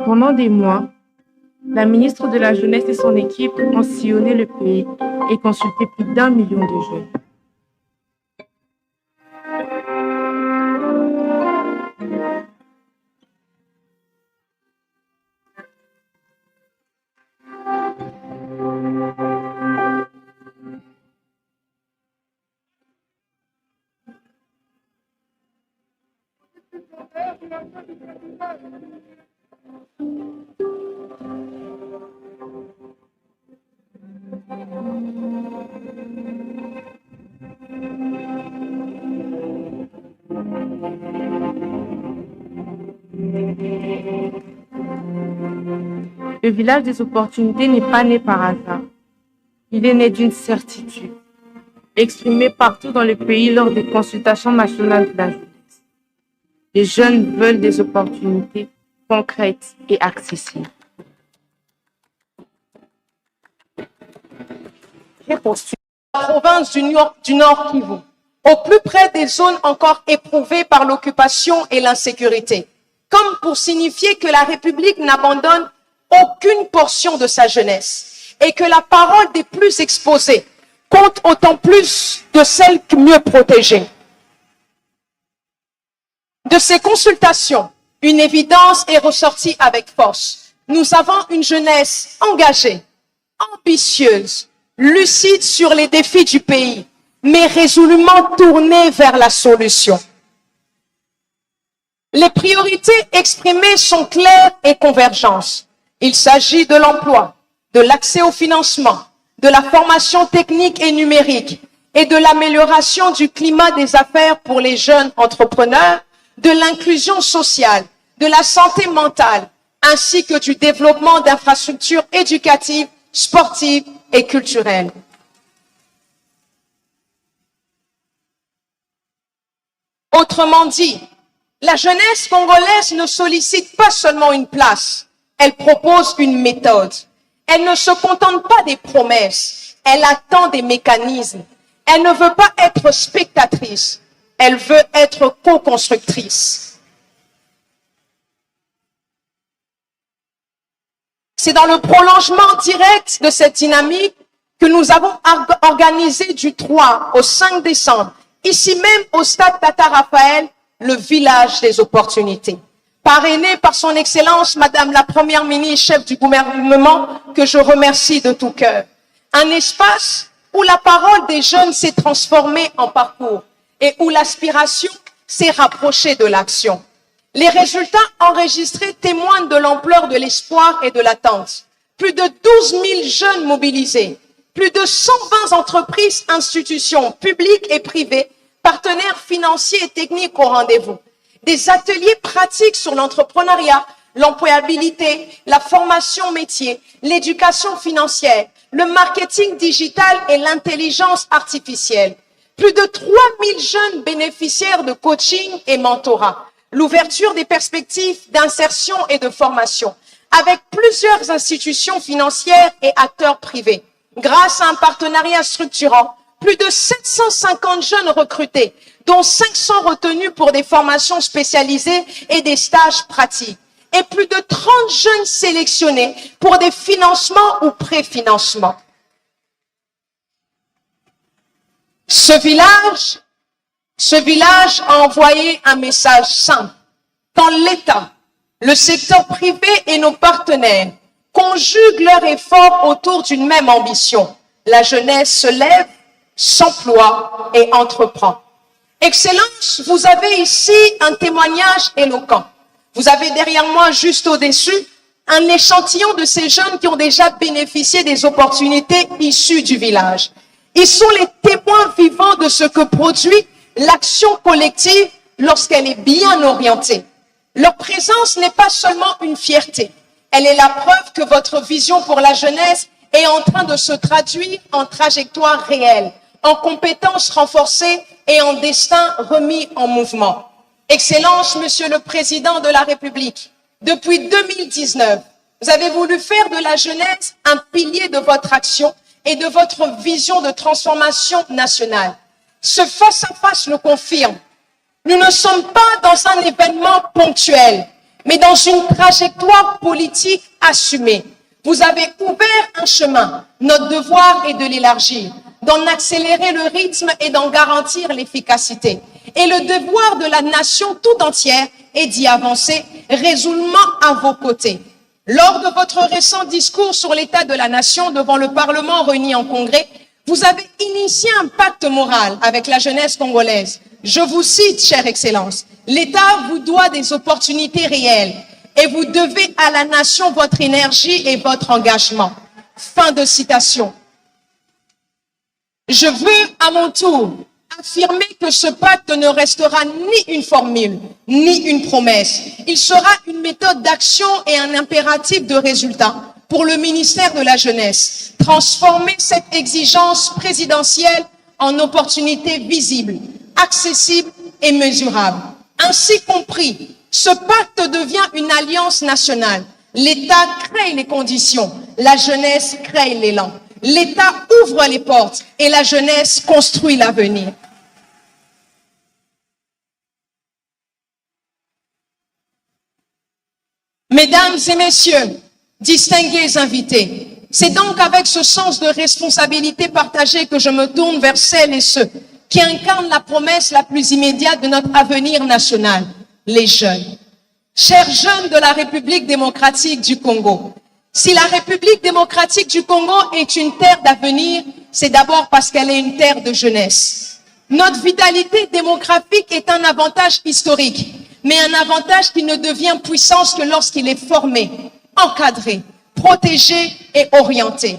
Pendant des mois, la ministre de la Jeunesse et son équipe ont sillonné le pays et consulté plus d'1 million de jeunes. Le village des opportunités n'est pas né par hasard. Il est né d'une certitude, exprimée partout dans le pays lors des consultations nationales de la jeunesse. Les jeunes veulent des opportunités concrètes et accessibles. Réponse. La province du Nord Kivu, au plus près des zones encore éprouvées par l'occupation et l'insécurité, comme pour signifier que la République n'abandonne aucune portion de sa jeunesse et que la parole des plus exposés compte autant plus de celles mieux protégées. De ces consultations, une évidence est ressortie avec force. Nous avons une jeunesse engagée, ambitieuse, lucide sur les défis du pays, mais résolument tournée vers la solution. Les priorités exprimées sont claires et convergentes. Il s'agit de l'emploi, de l'accès au financement, de la formation technique et numérique et de l'amélioration du climat des affaires pour les jeunes entrepreneurs, de l'inclusion sociale, de la santé mentale, ainsi que du développement d'infrastructures éducatives, sportives et culturelles. Autrement dit, la jeunesse congolaise ne sollicite pas seulement une place, elle propose une méthode. Elle ne se contente pas des promesses, elle attend des mécanismes. Elle ne veut pas être spectatrice, elle veut être co-constructrice. C'est dans le prolongement direct de cette dynamique que nous avons organisé du 3 au 5 décembre, ici même au stade Tata Raphaël, le village des opportunités. Parrainé par son Excellence, Madame la Première ministre, chef du gouvernement, que je remercie de tout cœur. Un espace où la parole des jeunes s'est transformée en parcours et où l'aspiration s'est rapprochée de l'action. Les résultats enregistrés témoignent de l'ampleur de l'espoir et de l'attente. Plus de 12 000 jeunes mobilisés, plus de 120 entreprises, institutions publiques et privées, partenaires financiers et techniques au rendez-vous. Des ateliers pratiques sur l'entrepreneuriat, l'employabilité, la formation métier, l'éducation financière, le marketing digital et l'intelligence artificielle. Plus de 3000 jeunes bénéficiaires de coaching et mentorat. L'ouverture des perspectives d'insertion et de formation avec plusieurs institutions financières et acteurs privés. Grâce à un partenariat structurant, plus de 750 jeunes recrutés, dont 500 retenus pour des formations spécialisées et des stages pratiques. Et plus de 30 jeunes sélectionnés pour des financements ou préfinancements. Ce village a envoyé un message simple. Quand l'État, le secteur privé et nos partenaires conjuguent leurs efforts autour d'une même ambition, la jeunesse se lève, s'emploie et entreprend. Excellence, vous avez ici un témoignage éloquent. Vous avez derrière moi, juste au-dessus, un échantillon de ces jeunes qui ont déjà bénéficié des opportunités issues du village. Ils sont les témoins vivants de ce que produit l'action collective lorsqu'elle est bien orientée. Leur présence n'est pas seulement une fierté. Elle est la preuve que votre vision pour la jeunesse est en train de se traduire en trajectoire réelle, en compétences renforcées et en destin remis en mouvement. Excellence, Monsieur le Président de la République, depuis 2019, vous avez voulu faire de la jeunesse un pilier de votre action et de votre vision de transformation nationale. Ce face-à-face le confirme. Nous ne sommes pas dans un événement ponctuel, mais dans une trajectoire politique assumée. Vous avez ouvert un chemin. Notre devoir est de l'élargir, d'en accélérer le rythme et d'en garantir l'efficacité. Et le devoir de la nation tout entière est d'y avancer résolument à vos côtés. Lors de votre récent discours sur l'état de la nation devant le Parlement réuni en congrès, vous avez initié un pacte moral avec la jeunesse congolaise. Je vous cite, chère Excellence, l'État vous doit des opportunités réelles et vous devez à la nation votre énergie et votre engagement. Fin de citation. Je veux à mon tour affirmer que ce pacte ne restera ni une formule, ni une promesse. Il sera une méthode d'action et un impératif de résultat pour le ministère de la Jeunesse. Transformer cette exigence présidentielle en opportunité visible, accessible et mesurable. Ainsi compris, ce pacte devient une alliance nationale. L'État crée les conditions, la jeunesse crée l'élan. L'État ouvre les portes et la jeunesse construit l'avenir. Mesdames et messieurs, distingués invités, c'est donc avec ce sens de responsabilité partagée que je me tourne vers celles et ceux qui incarnent la promesse la plus immédiate de notre avenir national, les jeunes. Chers jeunes de la République démocratique du Congo, si la République démocratique du Congo est une terre d'avenir, c'est d'abord parce qu'elle est une terre de jeunesse. Notre vitalité démographique est un avantage historique, mais un avantage qui ne devient puissance que lorsqu'il est formé, encadré, protégé et orienté.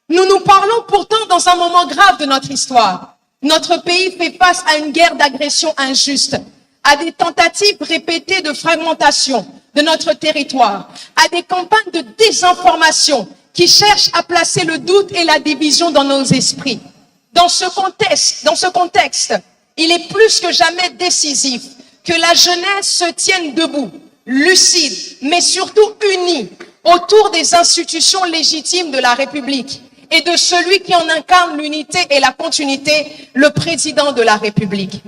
Nous nous parlons pourtant dans un moment grave de notre histoire. Notre pays fait face à une guerre d'agression injuste, à des tentatives répétées de fragmentation de notre territoire, à des campagnes de désinformation qui cherchent à placer le doute et la division dans nos esprits. Dans ce contexte, il est plus que jamais décisif que la jeunesse se tienne debout, lucide, mais surtout unie autour des institutions légitimes de la République et de celui qui en incarne l'unité et la continuité, le président de la République.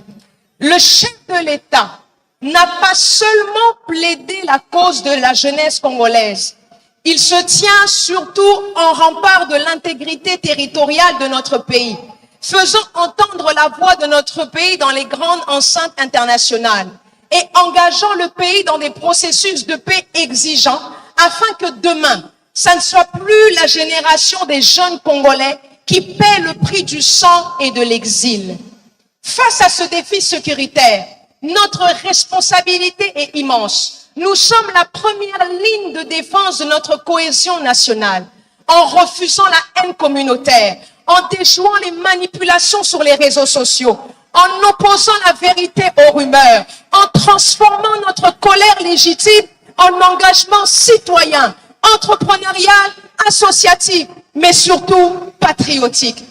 Le chef de l'État n'a pas seulement plaidé la cause de la jeunesse congolaise. Il se tient surtout en rempart de l'intégrité territoriale de notre pays, faisant entendre la voix de notre pays dans les grandes enceintes internationales et engageant le pays dans des processus de paix exigeants afin que demain, ça ne soit plus la génération des jeunes Congolais qui paie le prix du sang et de l'exil. Face à ce défi sécuritaire, notre responsabilité est immense. Nous sommes la première ligne de défense de notre cohésion nationale en refusant la haine communautaire, en déjouant les manipulations sur les réseaux sociaux, en opposant la vérité aux rumeurs, en transformant notre colère légitime en engagement citoyen, entrepreneurial, associatif, mais surtout patriotique.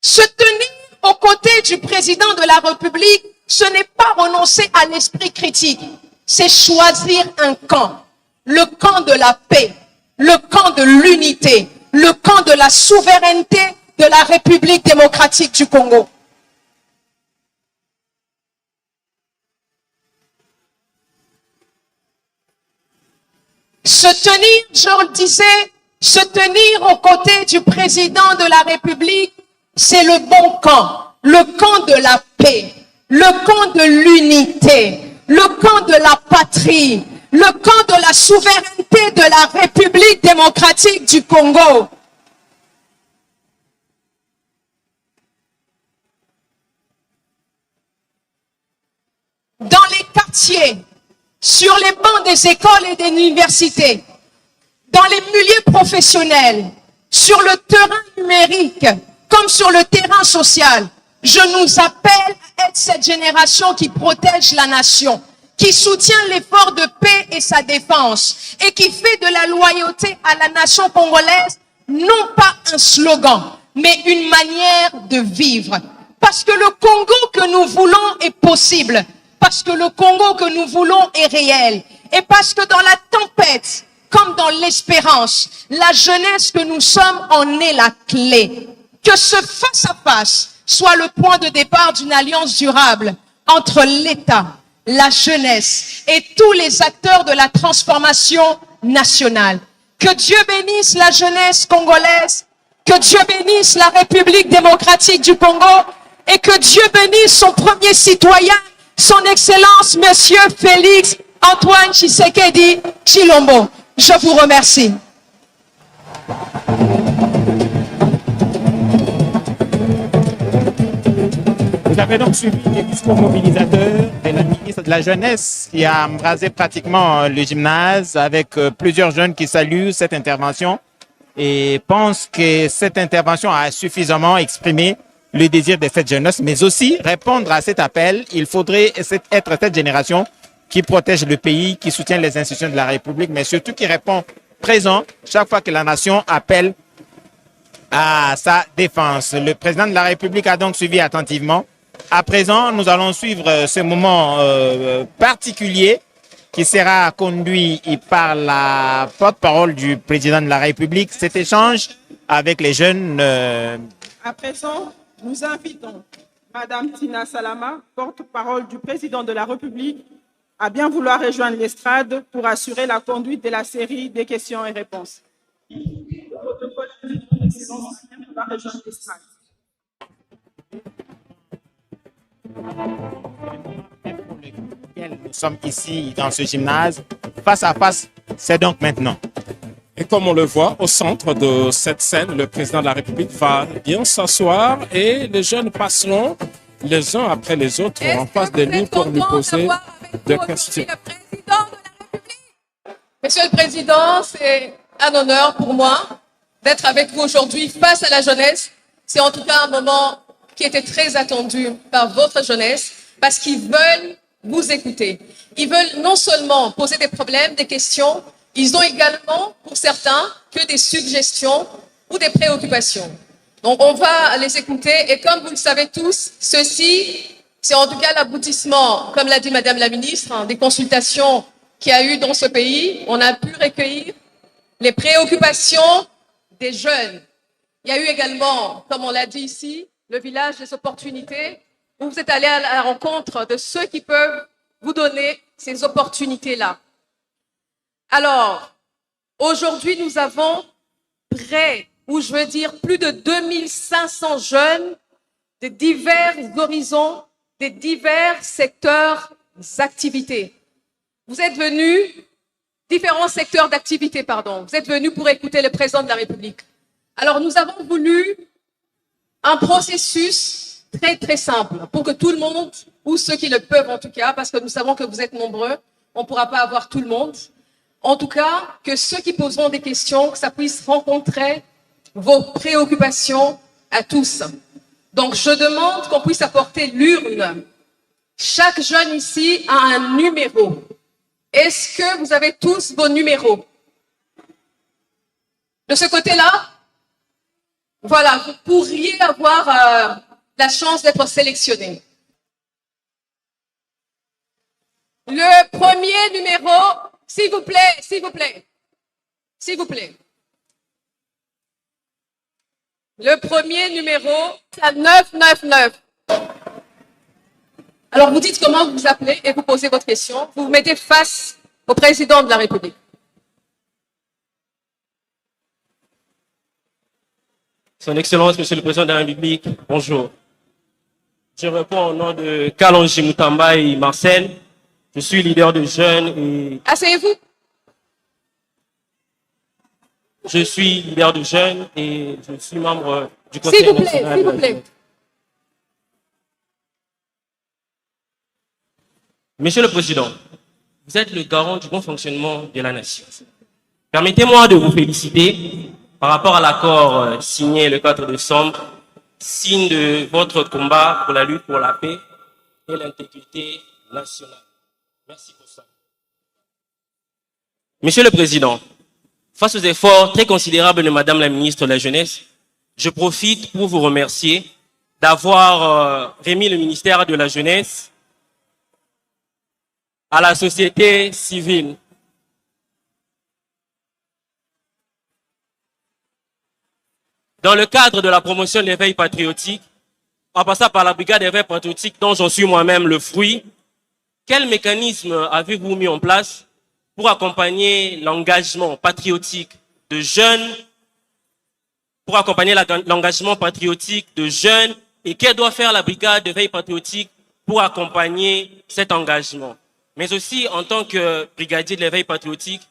Se tenir aux côtés du président de la République, ce n'est pas renoncer à l'esprit critique, c'est choisir un camp, le camp de la paix, le camp de l'unité, le camp de la souveraineté de la République démocratique du Congo. Se tenir, je le disais, se tenir aux côtés du président de la République, c'est le bon camp, le camp de la paix, le camp de l'unité, le camp de la patrie, le camp de la souveraineté de la République démocratique du Congo. Dans les quartiers, sur les bancs des écoles et des universités, dans les milieux professionnels, sur le terrain numérique, comme sur le terrain social, je nous appelle à être cette génération qui protège la nation, qui soutient l'effort de paix et sa défense, et qui fait de la loyauté à la nation congolaise, non pas un slogan, mais une manière de vivre. Parce que le Congo que nous voulons est possible, parce que le Congo que nous voulons est réel, et parce que dans la tempête, comme dans l'espérance, la jeunesse que nous sommes en est la clé. Que ce face-à-face soit le point de départ d'une alliance durable entre l'État, la jeunesse et tous les acteurs de la transformation nationale. Que Dieu bénisse la jeunesse congolaise, que Dieu bénisse la République démocratique du Congo et que Dieu bénisse son premier citoyen, son Excellence, Monsieur Félix Antoine Tshisekedi Tshilombo. Je vous remercie. Vous avez donc suivi les discours mobilisateurs de la ministre de la Jeunesse qui a embrasé pratiquement le gymnase avec plusieurs jeunes qui saluent cette intervention et pensent que cette intervention a suffisamment exprimé le désir de cette jeunesse, mais aussi répondre à cet appel. Il faudrait être cette génération qui protège le pays, qui soutient les institutions de la République, mais surtout qui répond présent chaque fois que la nation appelle à sa défense. Le président de la République a donc suivi attentivement. À présent, nous allons suivre ce moment particulier qui sera conduit par la porte-parole du président de la République, cet échange avec les jeunes. À présent, nous invitons Madame Tina Salama, porte-parole du président de la République, à bien vouloir rejoindre l'estrade pour assurer la conduite de la série des questions et réponses. Nous sommes ici dans ce gymnase, face à face, c'est donc maintenant. Et comme on le voit au centre de cette scène, le président de la République va bien s'asseoir et les jeunes passeront les uns après les autres en face de lui pour lui poser des questions. Monsieur le Président, c'est un honneur pour moi d'être avec vous aujourd'hui face à la jeunesse. C'est en tout cas un moment qui était très attendu par votre jeunesse parce qu'ils veulent vous écouter. Ils veulent non seulement poser des problèmes, des questions, ils ont également, pour certains, que des suggestions ou des préoccupations. Donc, on va les écouter et comme vous le savez tous, ceci, c'est en tout cas l'aboutissement, comme l'a dit Madame la Ministre, des consultations qu'il y a eu dans ce pays. On a pu recueillir les préoccupations des jeunes. Il y a eu également, comme on l'a dit ici, le village des opportunités, où vous êtes allés à la rencontre de ceux qui peuvent vous donner ces opportunités-là. Alors, aujourd'hui, nous avons près, ou je veux dire plus de 2500 jeunes de divers horizons, des divers secteurs d'activité. Vous êtes venus, différents secteurs d'activité, pardon. Vous êtes venus pour écouter le président de la République. Alors, nous avons voulu un processus très, très simple pour que tout le monde, ou ceux qui le peuvent en tout cas, parce que nous savons que vous êtes nombreux, on ne pourra pas avoir tout le monde. En tout cas, que ceux qui poseront des questions, que ça puisse rencontrer vos préoccupations à tous. Donc, je demande qu'on puisse apporter l'urne. Chaque jeune ici a un numéro. Est-ce que vous avez tous vos numéros? De ce côté-là, voilà, vous pourriez avoir la chance d'être sélectionné. Le premier numéro, s'il vous plaît, s'il vous plaît, s'il vous plaît. Le premier numéro, c'est 999. Alors, vous dites comment vous vous appelez et vous posez votre question. Vous vous mettez face au président de la République. Son Excellence, Monsieur le Président de la République, bonjour. Je réponds au nom de Kalonji Mutambai Marcel. Je suis leader de jeunes et... Asseyez-vous. Je suis leader de jeunes et je suis membre du Conseil S'il vous plaît, national. s'il vous plaît. Monsieur le Président, vous êtes le garant du bon fonctionnement de la nation. Permettez-moi de vous féliciter par rapport à l'accord signé le 4 décembre, signe de votre combat pour la lutte pour la paix et l'intégrité nationale. Merci pour ça. Monsieur le Président, face aux efforts très considérables de Madame la Ministre de la Jeunesse, je profite pour vous remercier d'avoir remis le ministère de la Jeunesse à la société civile. Dans le cadre de la promotion de l'éveil patriotique, en passant par la brigade d'éveil patriotique dont j'en suis moi-même le fruit, Quel mécanisme avez-vous mis en place pour accompagner l'engagement patriotique de jeunes, et que doit faire la brigade de veille patriotique pour accompagner cet engagement? Mais aussi, en tant que brigadier de la veille patriotique,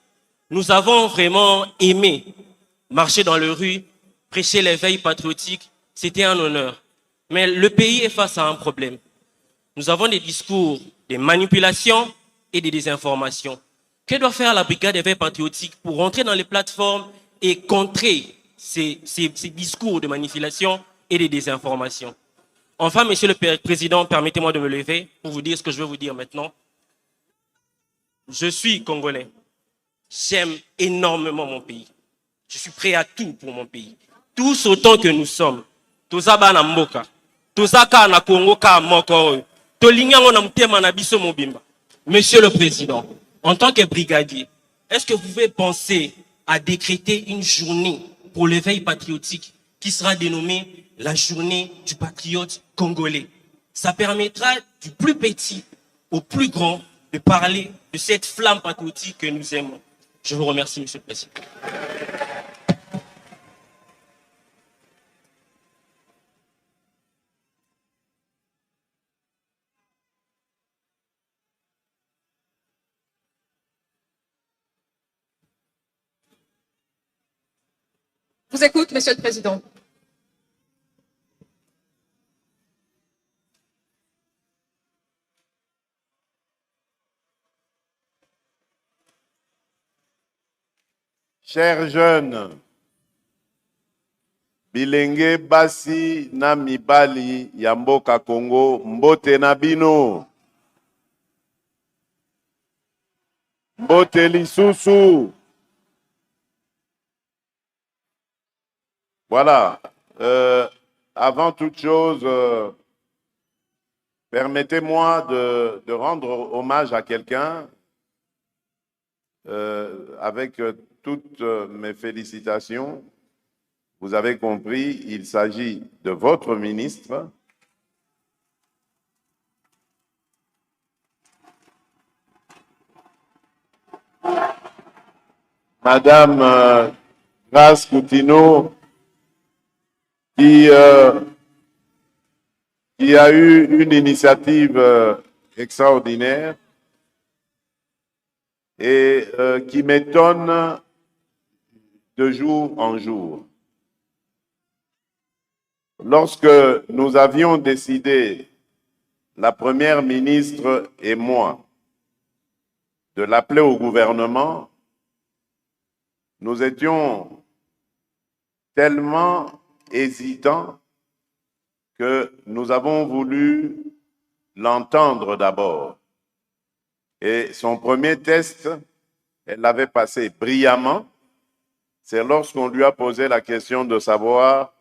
nous avons vraiment aimé marcher dans les rues, prêcher l'éveil patriotique, c'était un honneur. Mais le pays est face à un problème. Nous avons des discours, des manipulations et des désinformations. Que doit faire la brigade d'éveil patriotique pour rentrer dans les plateformes et contrer ces discours de manipulation et de désinformation? Enfin, Monsieur le Président, permettez-moi de me lever pour vous dire ce que je veux vous dire maintenant. Je suis Congolais. J'aime énormément mon pays. Je suis prêt à tout pour mon pays. Tous autant que nous sommes. Tozaba na mboka. Tozaka na Congo ka moko. Tolinyango na mtema na biso mobimba. Monsieur le Président, en tant que brigadier, est-ce que vous pouvez penser à décréter une journée pour l'éveil patriotique qui sera dénommée la journée du patriote congolais? Ça permettra du plus petit au plus grand de parler de cette flamme patriotique que nous aimons. Je vous remercie, Monsieur le Président. Je vous écoute, Monsieur le Président. Chers jeunes, bilenge basi na mibali ya mboka Congo, mbote na bino. Mbote lisusu. Voilà. Avant toute chose, permettez-moi de rendre hommage à quelqu'un avec toutes mes félicitations. Vous avez compris, il s'agit de votre ministre. Madame Grace Coutinho, qui a eu une initiative extraordinaire et qui m'étonne de jour en jour. Lorsque nous avions décidé, la première ministre et moi, de l'appeler au gouvernement, nous étions tellement hésitants que nous avons voulu l'entendre d'abord. Et son premier test, elle l'avait passé brillamment. C'est lorsqu'on lui a posé la question de savoir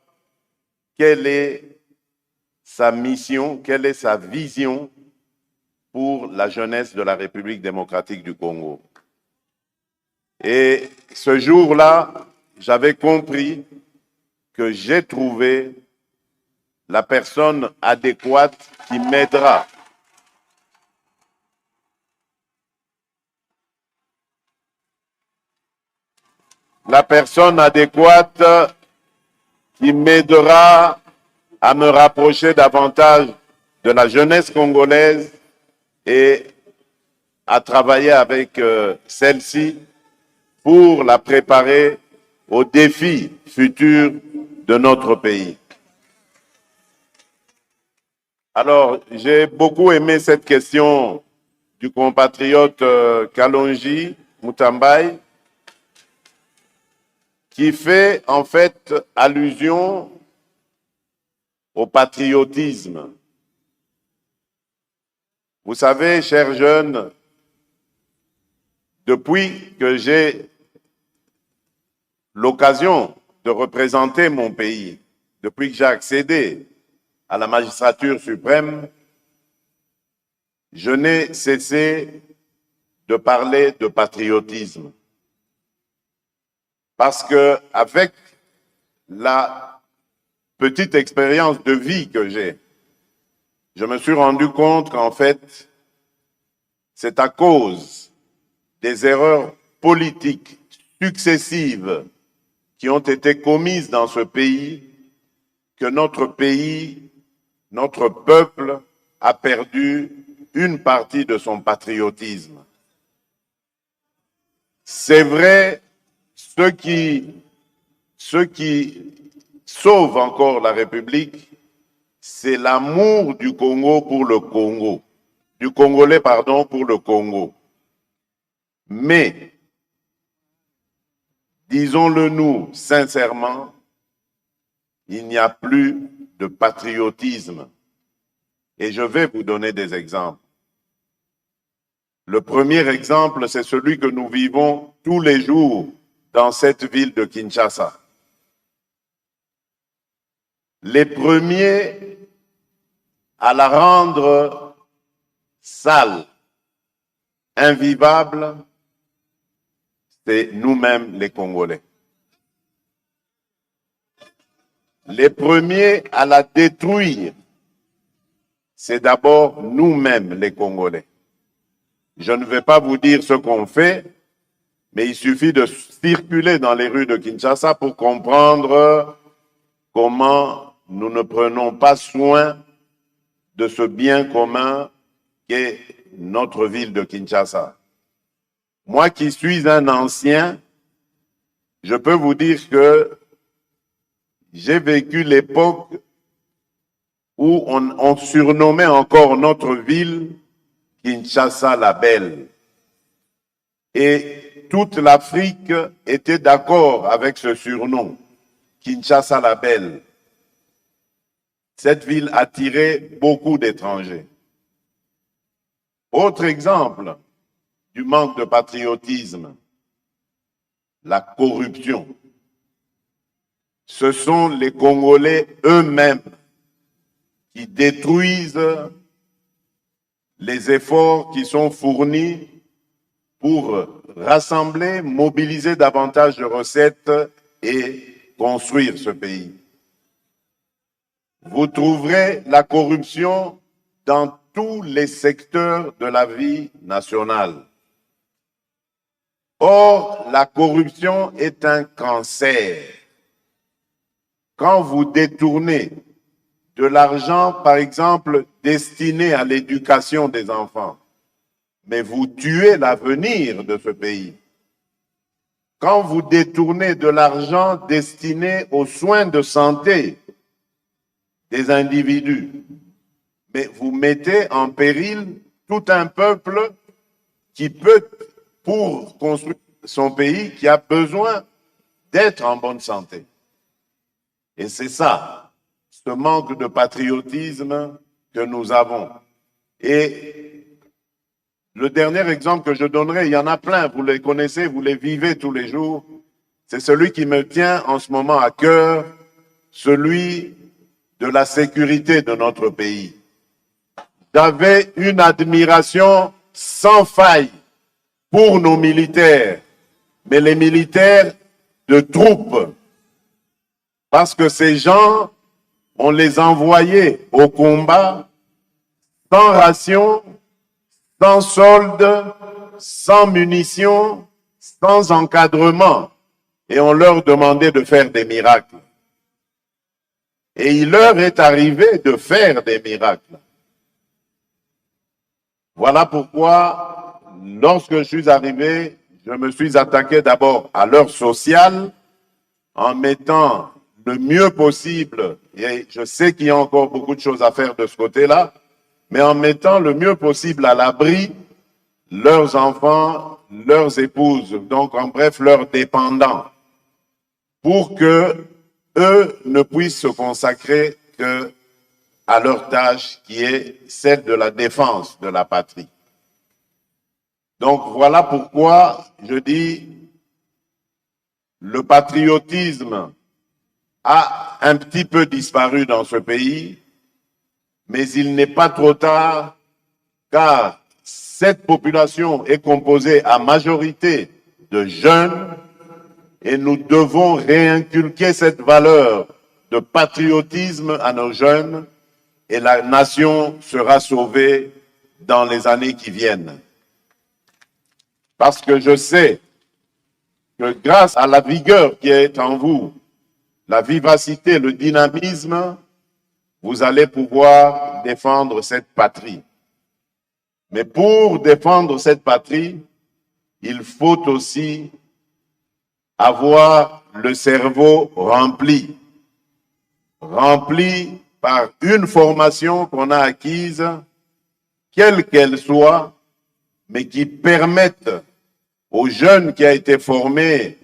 quelle est sa mission, quelle est sa vision pour la jeunesse de la République démocratique du Congo. Et ce jour-là, j'avais compris que j'ai trouvé la personne adéquate qui m'aidera. La personne adéquate qui m'aidera à me rapprocher davantage de la jeunesse congolaise et à travailler avec celle-ci pour la préparer aux défis futurs de notre pays. Alors, j'ai beaucoup aimé cette question du compatriote Kalonji Mutambai, qui fait en fait allusion au patriotisme. Vous savez, chers jeunes, depuis que j'ai l'occasion de représenter mon pays, depuis que j'ai accédé à la magistrature suprême, je n'ai cessé de parler de patriotisme. Parce que avec la petite expérience de vie que j'ai, je me suis rendu compte qu'en fait, c'est à cause des erreurs politiques successives qui ont été commises dans ce pays que notre pays, notre peuple a perdu une partie de son patriotisme. C'est vrai, ce qui sauve encore la République, c'est l'amour du Congo pour le Congo, du Congolais, pardon, pour le Congo. Mais, disons-le nous sincèrement, il n'y a plus de patriotisme. Et je vais vous donner des exemples. Le premier exemple, c'est celui que nous vivons tous les jours dans cette ville de Kinshasa. Les premiers à la rendre sale, invivable, c'est nous-mêmes les Congolais. Les premiers à la détruire, c'est d'abord nous-mêmes les Congolais. Je ne vais pas vous dire ce qu'on fait, mais il suffit de circuler dans les rues de Kinshasa pour comprendre comment nous ne prenons pas soin de ce bien commun qu'est notre ville de Kinshasa. Moi qui suis un ancien, je peux vous dire que j'ai vécu l'époque où on surnommait encore notre ville Kinshasa la Belle. Et toute l'Afrique était d'accord avec ce surnom, Kinshasa la Belle. Cette ville attirait beaucoup d'étrangers. Autre exemple du manque de patriotisme, la corruption. Ce sont les Congolais eux-mêmes qui détruisent les efforts qui sont fournis pour rassembler, mobiliser davantage de recettes et construire ce pays. Vous trouverez la corruption dans tous les secteurs de la vie nationale. Or, la corruption est un cancer. Quand vous détournez de l'argent, par exemple, destiné à l'éducation des enfants, mais vous tuez l'avenir de ce pays. Quand vous détournez de l'argent destiné aux soins de santé des individus, mais vous mettez en péril tout un peuple qui peut, pour construire son pays, qui a besoin d'être en bonne santé. Et c'est ça, ce manque de patriotisme que nous avons. Et le dernier exemple que je donnerai, il y en a plein, vous les connaissez, vous les vivez tous les jours, c'est celui qui me tient en ce moment à cœur, celui de la sécurité de notre pays. J'avais une admiration sans faille pour nos militaires, mais les militaires de troupes, parce que ces gens, on les envoyait au combat sans ration, sans solde, sans munitions, sans encadrement, et on leur demandait de faire des miracles. Et il leur est arrivé de faire des miracles. Voilà pourquoi, lorsque je suis arrivé, je me suis attaqué d'abord à l'heure sociale, en mettant le mieux possible, et je sais qu'il y a encore beaucoup de choses à faire de ce côté-là, mais en mettant le mieux possible à l'abri leurs enfants, leurs épouses, donc en bref leurs dépendants, pour que eux ne puissent se consacrer que à leur tâche qui est celle de la défense de la patrie. Donc voilà pourquoi je dis le patriotisme a un petit peu disparu dans ce pays, mais il n'est pas trop tard, car cette population est composée à majorité de jeunes et nous devons réinculquer cette valeur de patriotisme à nos jeunes et la nation sera sauvée dans les années qui viennent. parce que je sais que grâce à la vigueur qui est en vous, la vivacité, le dynamisme, vous allez pouvoir défendre cette patrie. Mais pour défendre cette patrie, il faut aussi avoir le cerveau rempli par une formation qu'on a acquise, quelle qu'elle soit, mais qui permette aux jeunes qui ont été formés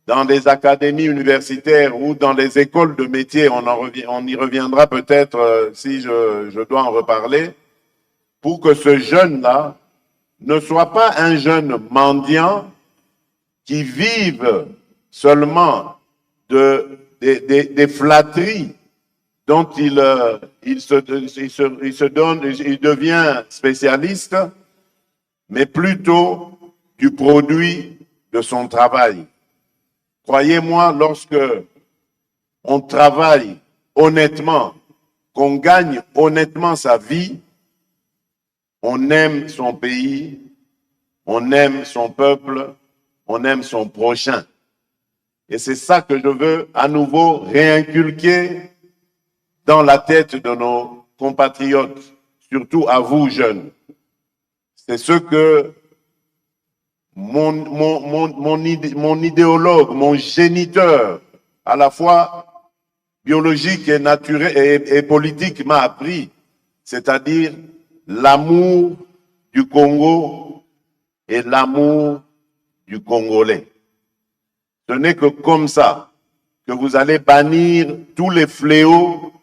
dans des académies universitaires ou dans les écoles de métiers, on y reviendra peut-être si je dois en reparler, pour que ce jeune-là ne soit pas un jeune mendiant qui vive seulement des flatteries dont il devient spécialiste, mais plutôt du produit de son travail. Croyez-moi, lorsque on travaille honnêtement, qu'on gagne honnêtement sa vie, on aime son pays, on aime son peuple, on aime son prochain. Et c'est ça que je veux à nouveau réinculquer dans la tête de nos compatriotes, surtout à vous jeunes. C'est ce que mon idéologue, mon géniteur, à la fois biologique et naturel et politique m'a appris, c'est-à-dire l'amour du Congo et l'amour du Congolais. Ce n'est que comme ça que vous allez bannir tous les fléaux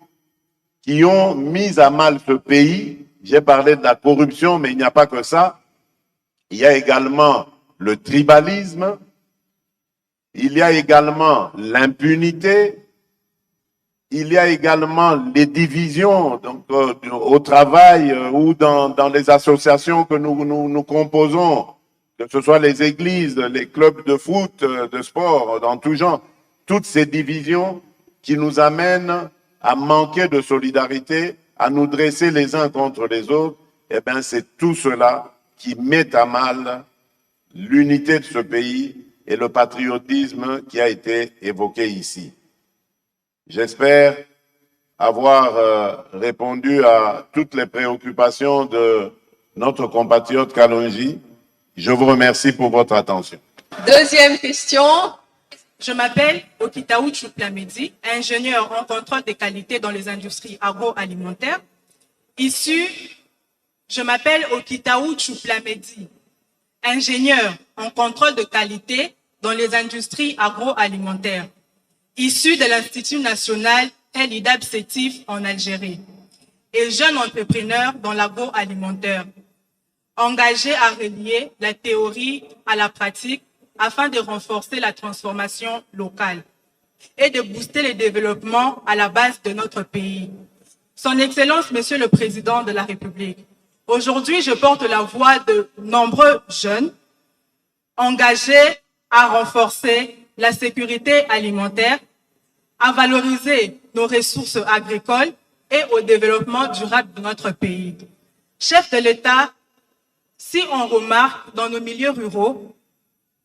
qui ont mis à mal ce pays. J'ai parlé de la corruption, mais il n'y a pas que ça. Il y a également le tribalisme, il y a également l'impunité, il y a également les divisions donc, au travail ou dans les associations que nous composons, que ce soit les églises, les clubs de foot, de sport, dans tout genre, toutes ces divisions qui nous amènent à manquer de solidarité, à nous dresser les uns contre les autres, eh bien c'est tout cela qui met à mal l'unité de ce pays et le patriotisme qui a été évoqué ici. J'espère avoir répondu à toutes les préoccupations de notre compatriote Kalonji. Je vous remercie pour votre attention. Deuxième question. Je m'appelle Okitaou Tchouplamedi, ingénieur en contrôle des qualités dans les industries agroalimentaires. Je m'appelle Okitaou Tchouplamedi, ingénieur en contrôle de qualité dans les industries agroalimentaires, issu de l'Institut national El Idab Sétif en Algérie, et jeune entrepreneur dans l'agroalimentaire, engagé à relier la théorie à la pratique afin de renforcer la transformation locale et de booster le développement à la base de notre pays. Son Excellence, Monsieur le Président de la République, aujourd'hui, je porte la voix de nombreux jeunes engagés à renforcer la sécurité alimentaire, à valoriser nos ressources agricoles et au développement durable de notre pays. Chef de l'État, si on remarque dans nos milieux ruraux,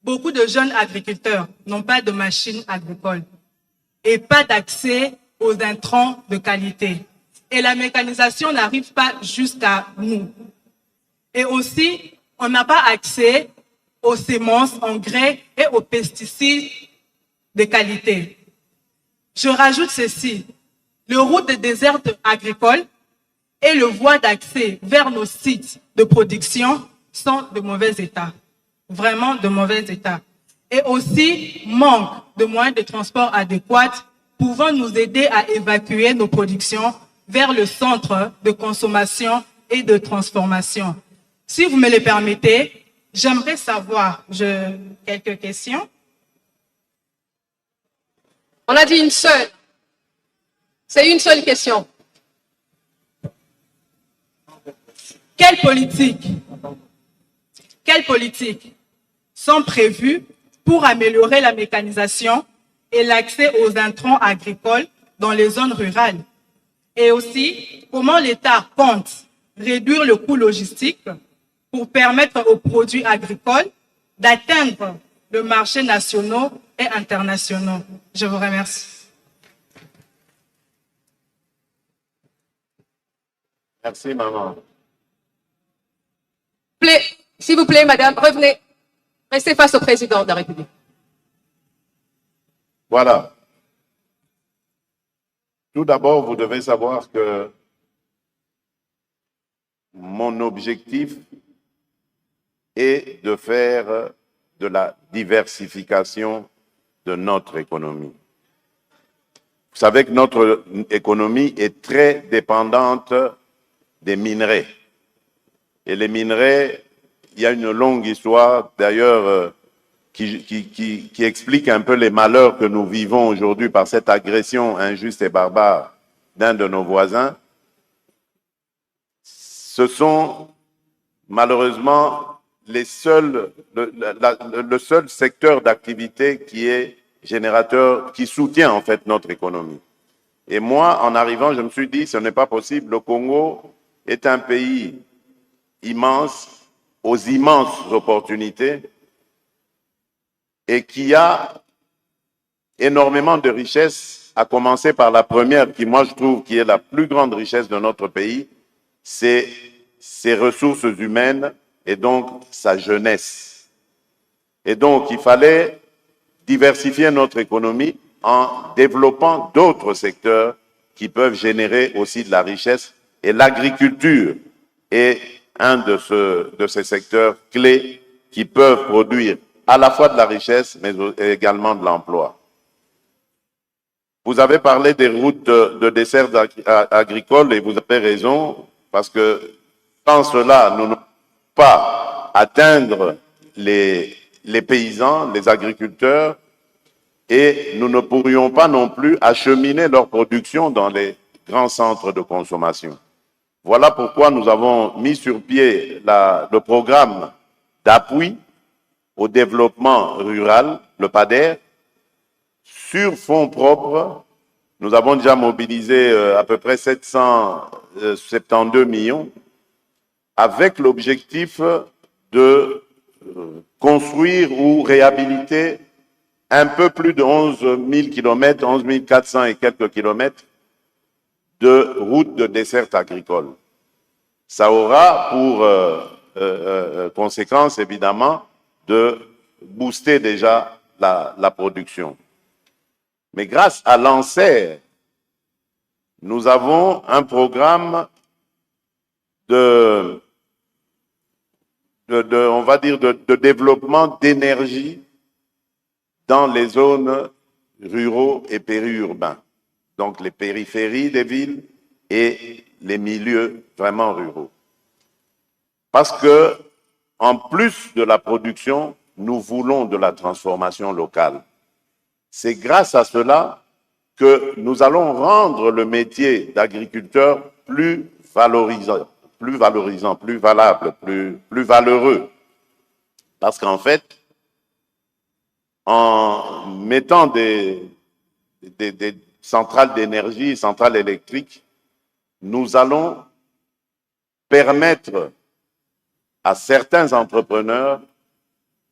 beaucoup de jeunes agriculteurs n'ont pas de machines agricoles et pas d'accès aux intrants de qualité. Et la mécanisation n'arrive pas jusqu'à nous. Et aussi, on n'a pas accès aux semences, engrais et aux pesticides de qualité. Je rajoute ceci, le route des déserts agricoles et le voie d'accès vers nos sites de production sont de mauvais état, vraiment de mauvais état. Et aussi, manque de moyens de transport adéquats pouvant nous aider à évacuer nos productions vers le centre de consommation et de transformation. Si vous me le permettez, j'aimerais savoir quelques questions. On a dit une seule. C'est une seule question. Quelles politiques sont prévues pour améliorer la mécanisation et l'accès aux intrants agricoles dans les zones rurales? Et aussi, comment l'État compte réduire le coût logistique pour permettre aux produits agricoles d'atteindre le marché national et international. Je vous remercie. Merci, maman. S'il vous plaît, madame, revenez. Restez face au président de la République. Voilà. Tout d'abord, vous devez savoir que mon objectif est de faire de la diversification de notre économie. Vous savez que notre économie est très dépendante des minerais. Et les minerais, il y a une longue histoire, d'ailleurs, qui explique un peu les malheurs que nous vivons aujourd'hui par cette agression injuste et barbare d'un de nos voisins. Ce sont malheureusement le seul secteur d'activité qui est générateur, qui soutient en fait notre économie. Et moi, en arrivant, je me suis dit, ce n'est pas possible. Le Congo est un pays immense, aux immenses opportunités, et qui a énormément de richesses, à commencer par la première, qui moi je trouve qui est la plus grande richesse de notre pays, c'est ses ressources humaines et donc sa jeunesse. Et donc il fallait diversifier notre économie en développant d'autres secteurs qui peuvent générer aussi de la richesse. Et l'agriculture est un de ces secteurs clés qui peuvent produire à la fois de la richesse, mais également de l'emploi. Vous avez parlé des routes de dessert agricoles et vous avez raison, parce que sans cela, nous ne pouvons pas atteindre les paysans, les agriculteurs, et nous ne pourrions pas non plus acheminer leur production dans les grands centres de consommation. Voilà pourquoi nous avons mis sur pied le programme d'appui au développement rural, le PADER, sur fonds propres. Nous avons déjà mobilisé à peu près 772 millions avec l'objectif de construire ou réhabiliter un peu plus de 11 000 kilomètres, 11 400 et quelques kilomètres de routes de dessert agricole. Ça aura pour conséquence, évidemment, de booster déjà la production. Mais grâce à l'ANSER, nous avons un programme de développement d'énergie dans les zones ruraux et périurbains, donc les périphéries des villes et les milieux vraiment ruraux. Parce que, en plus de la production, nous voulons de la transformation locale. C'est grâce à cela que nous allons rendre le métier d'agriculteur plus valorisant, plus valable, plus valeureux. Parce qu'en fait, en mettant des centrales d'énergie, centrales électriques, nous allons permettre à certains entrepreneurs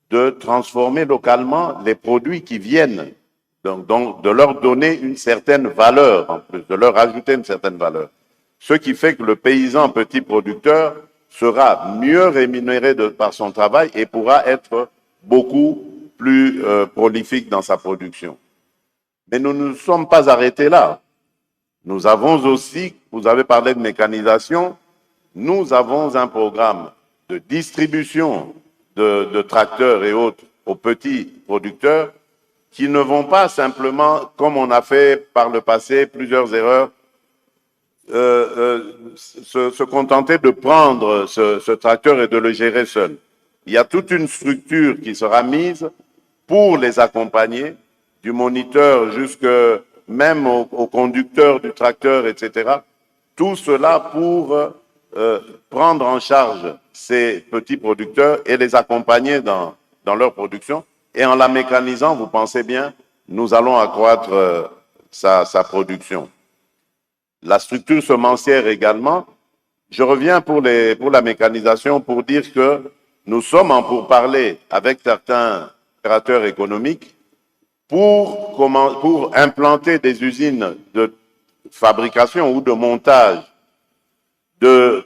de transformer localement les produits qui viennent, donc de leur donner une certaine valeur en plus, de leur ajouter une certaine valeur. Ce qui fait que le paysan petit producteur sera mieux rémunéré par son travail et pourra être beaucoup plus prolifique dans sa production. Mais nous ne nous sommes pas arrêtés là. Nous avons aussi, vous avez parlé de mécanisation, nous avons un programme de distribution de tracteurs et autres aux petits producteurs qui ne vont pas simplement, comme on a fait par le passé, plusieurs erreurs, se contenter de prendre ce tracteur et de le gérer seul. Il y a toute une structure qui sera mise pour les accompagner, du moniteur jusque même au conducteur du tracteur, etc. Tout cela pour prendre en charge ces petits producteurs et les accompagner dans leur production. Et en la mécanisant, vous pensez bien, nous allons accroître sa production. La structure semencière également je reviens pour la mécanisation pour dire que nous sommes en pourparlers avec certains opérateurs économiques pour implanter des usines de fabrication ou de montage de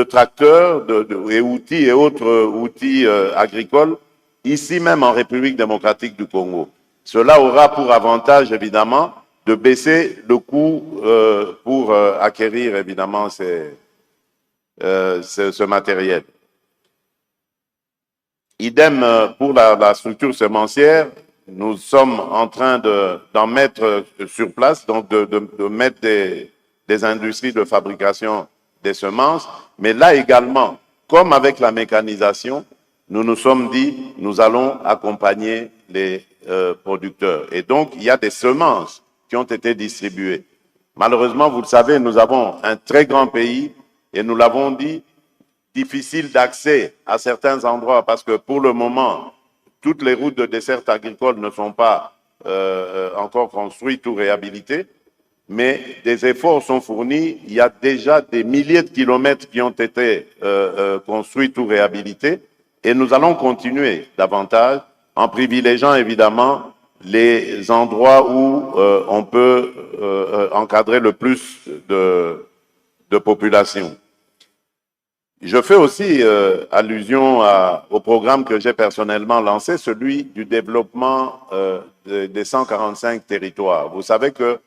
tracteurs et outils et autres outils agricoles ici même en République démocratique du Congo. Cela aura pour avantage évidemment de baisser le coût pour acquérir évidemment ce matériel. Idem pour la structure semencière, nous sommes en train d'en mettre sur place, donc de mettre des industries de fabrication des semences, mais là également, comme avec la mécanisation, nous nous sommes dit, nous allons accompagner les producteurs. Et donc, il y a des semences qui ont été distribuées. Malheureusement, vous le savez, nous avons un très grand pays et nous l'avons dit, difficile d'accès à certains endroits parce que pour le moment, toutes les routes de desserte agricole ne sont pas encore construites ou réhabilitées, mais des efforts sont fournis. Il y a déjà des milliers de kilomètres qui ont été construits ou réhabilités et nous allons continuer davantage en privilégiant évidemment les endroits où on peut encadrer le plus de population. Je fais aussi allusion au programme que j'ai personnellement lancé, celui du développement des 145 territoires. Vous savez que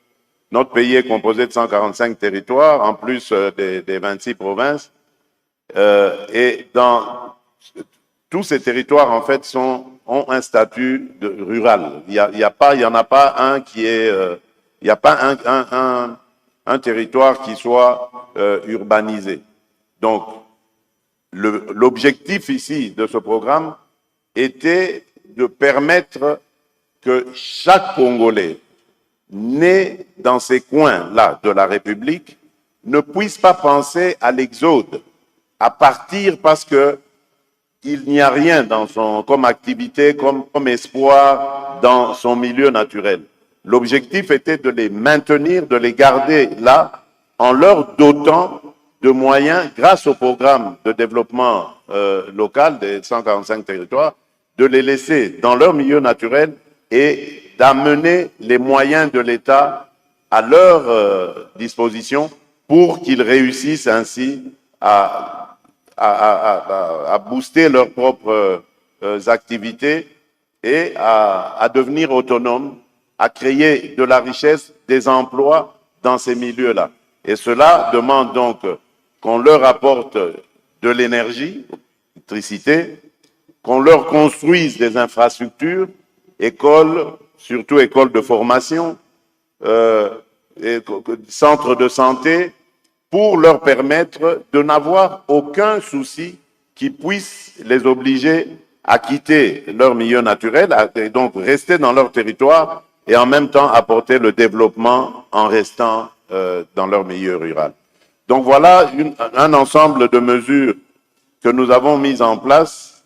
notre pays est composé de 145 territoires, en plus des 26 provinces. Et dans tous ces territoires, en fait, ont un statut rural. Il n'y en a pas un qui est... il n'y a pas un territoire qui soit urbanisé. Donc, l'objectif ici de ce programme était de permettre que chaque Congolais né dans ces coins-là de la République ne puisse pas penser à l'exode, à partir parce que il n'y a rien comme activité, comme espoir dans son milieu naturel. L'objectif était de les maintenir, de les garder là, en leur dotant de moyens, grâce au programme de développement local des 145 territoires, de les laisser dans leur milieu naturel et d'amener les moyens de l'État à leur disposition pour qu'ils réussissent ainsi à booster leurs propres activités et à devenir autonomes, à créer de la richesse, des emplois dans ces milieux-là. Et cela demande donc qu'on leur apporte de l'énergie, l'électricité, qu'on leur construise des infrastructures, écoles, surtout écoles de formation, centres de santé, pour leur permettre de n'avoir aucun souci qui puisse les obliger à quitter leur milieu naturel, et donc rester dans leur territoire et en même temps apporter le développement en restant dans leur milieu rural. Donc voilà un ensemble de mesures que nous avons mises en place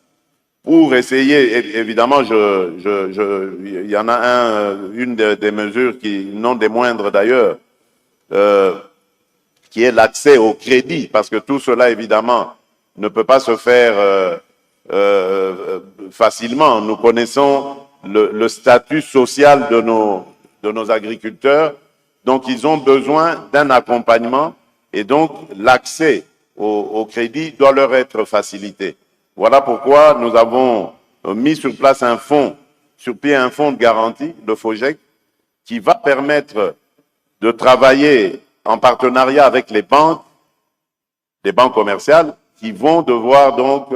pour essayer, évidemment, il y en a une des mesures qui, non des moindres d'ailleurs, qui est l'accès au crédit, parce que tout cela, évidemment, ne peut pas se faire facilement. Nous connaissons le statut social de nos agriculteurs, donc ils ont besoin d'un accompagnement et donc l'accès au crédit doit leur être facilité. Voilà pourquoi nous avons mis sur place un fonds de garantie, le FOGEC, qui va permettre de travailler en partenariat avec les banques commerciales, qui vont devoir donc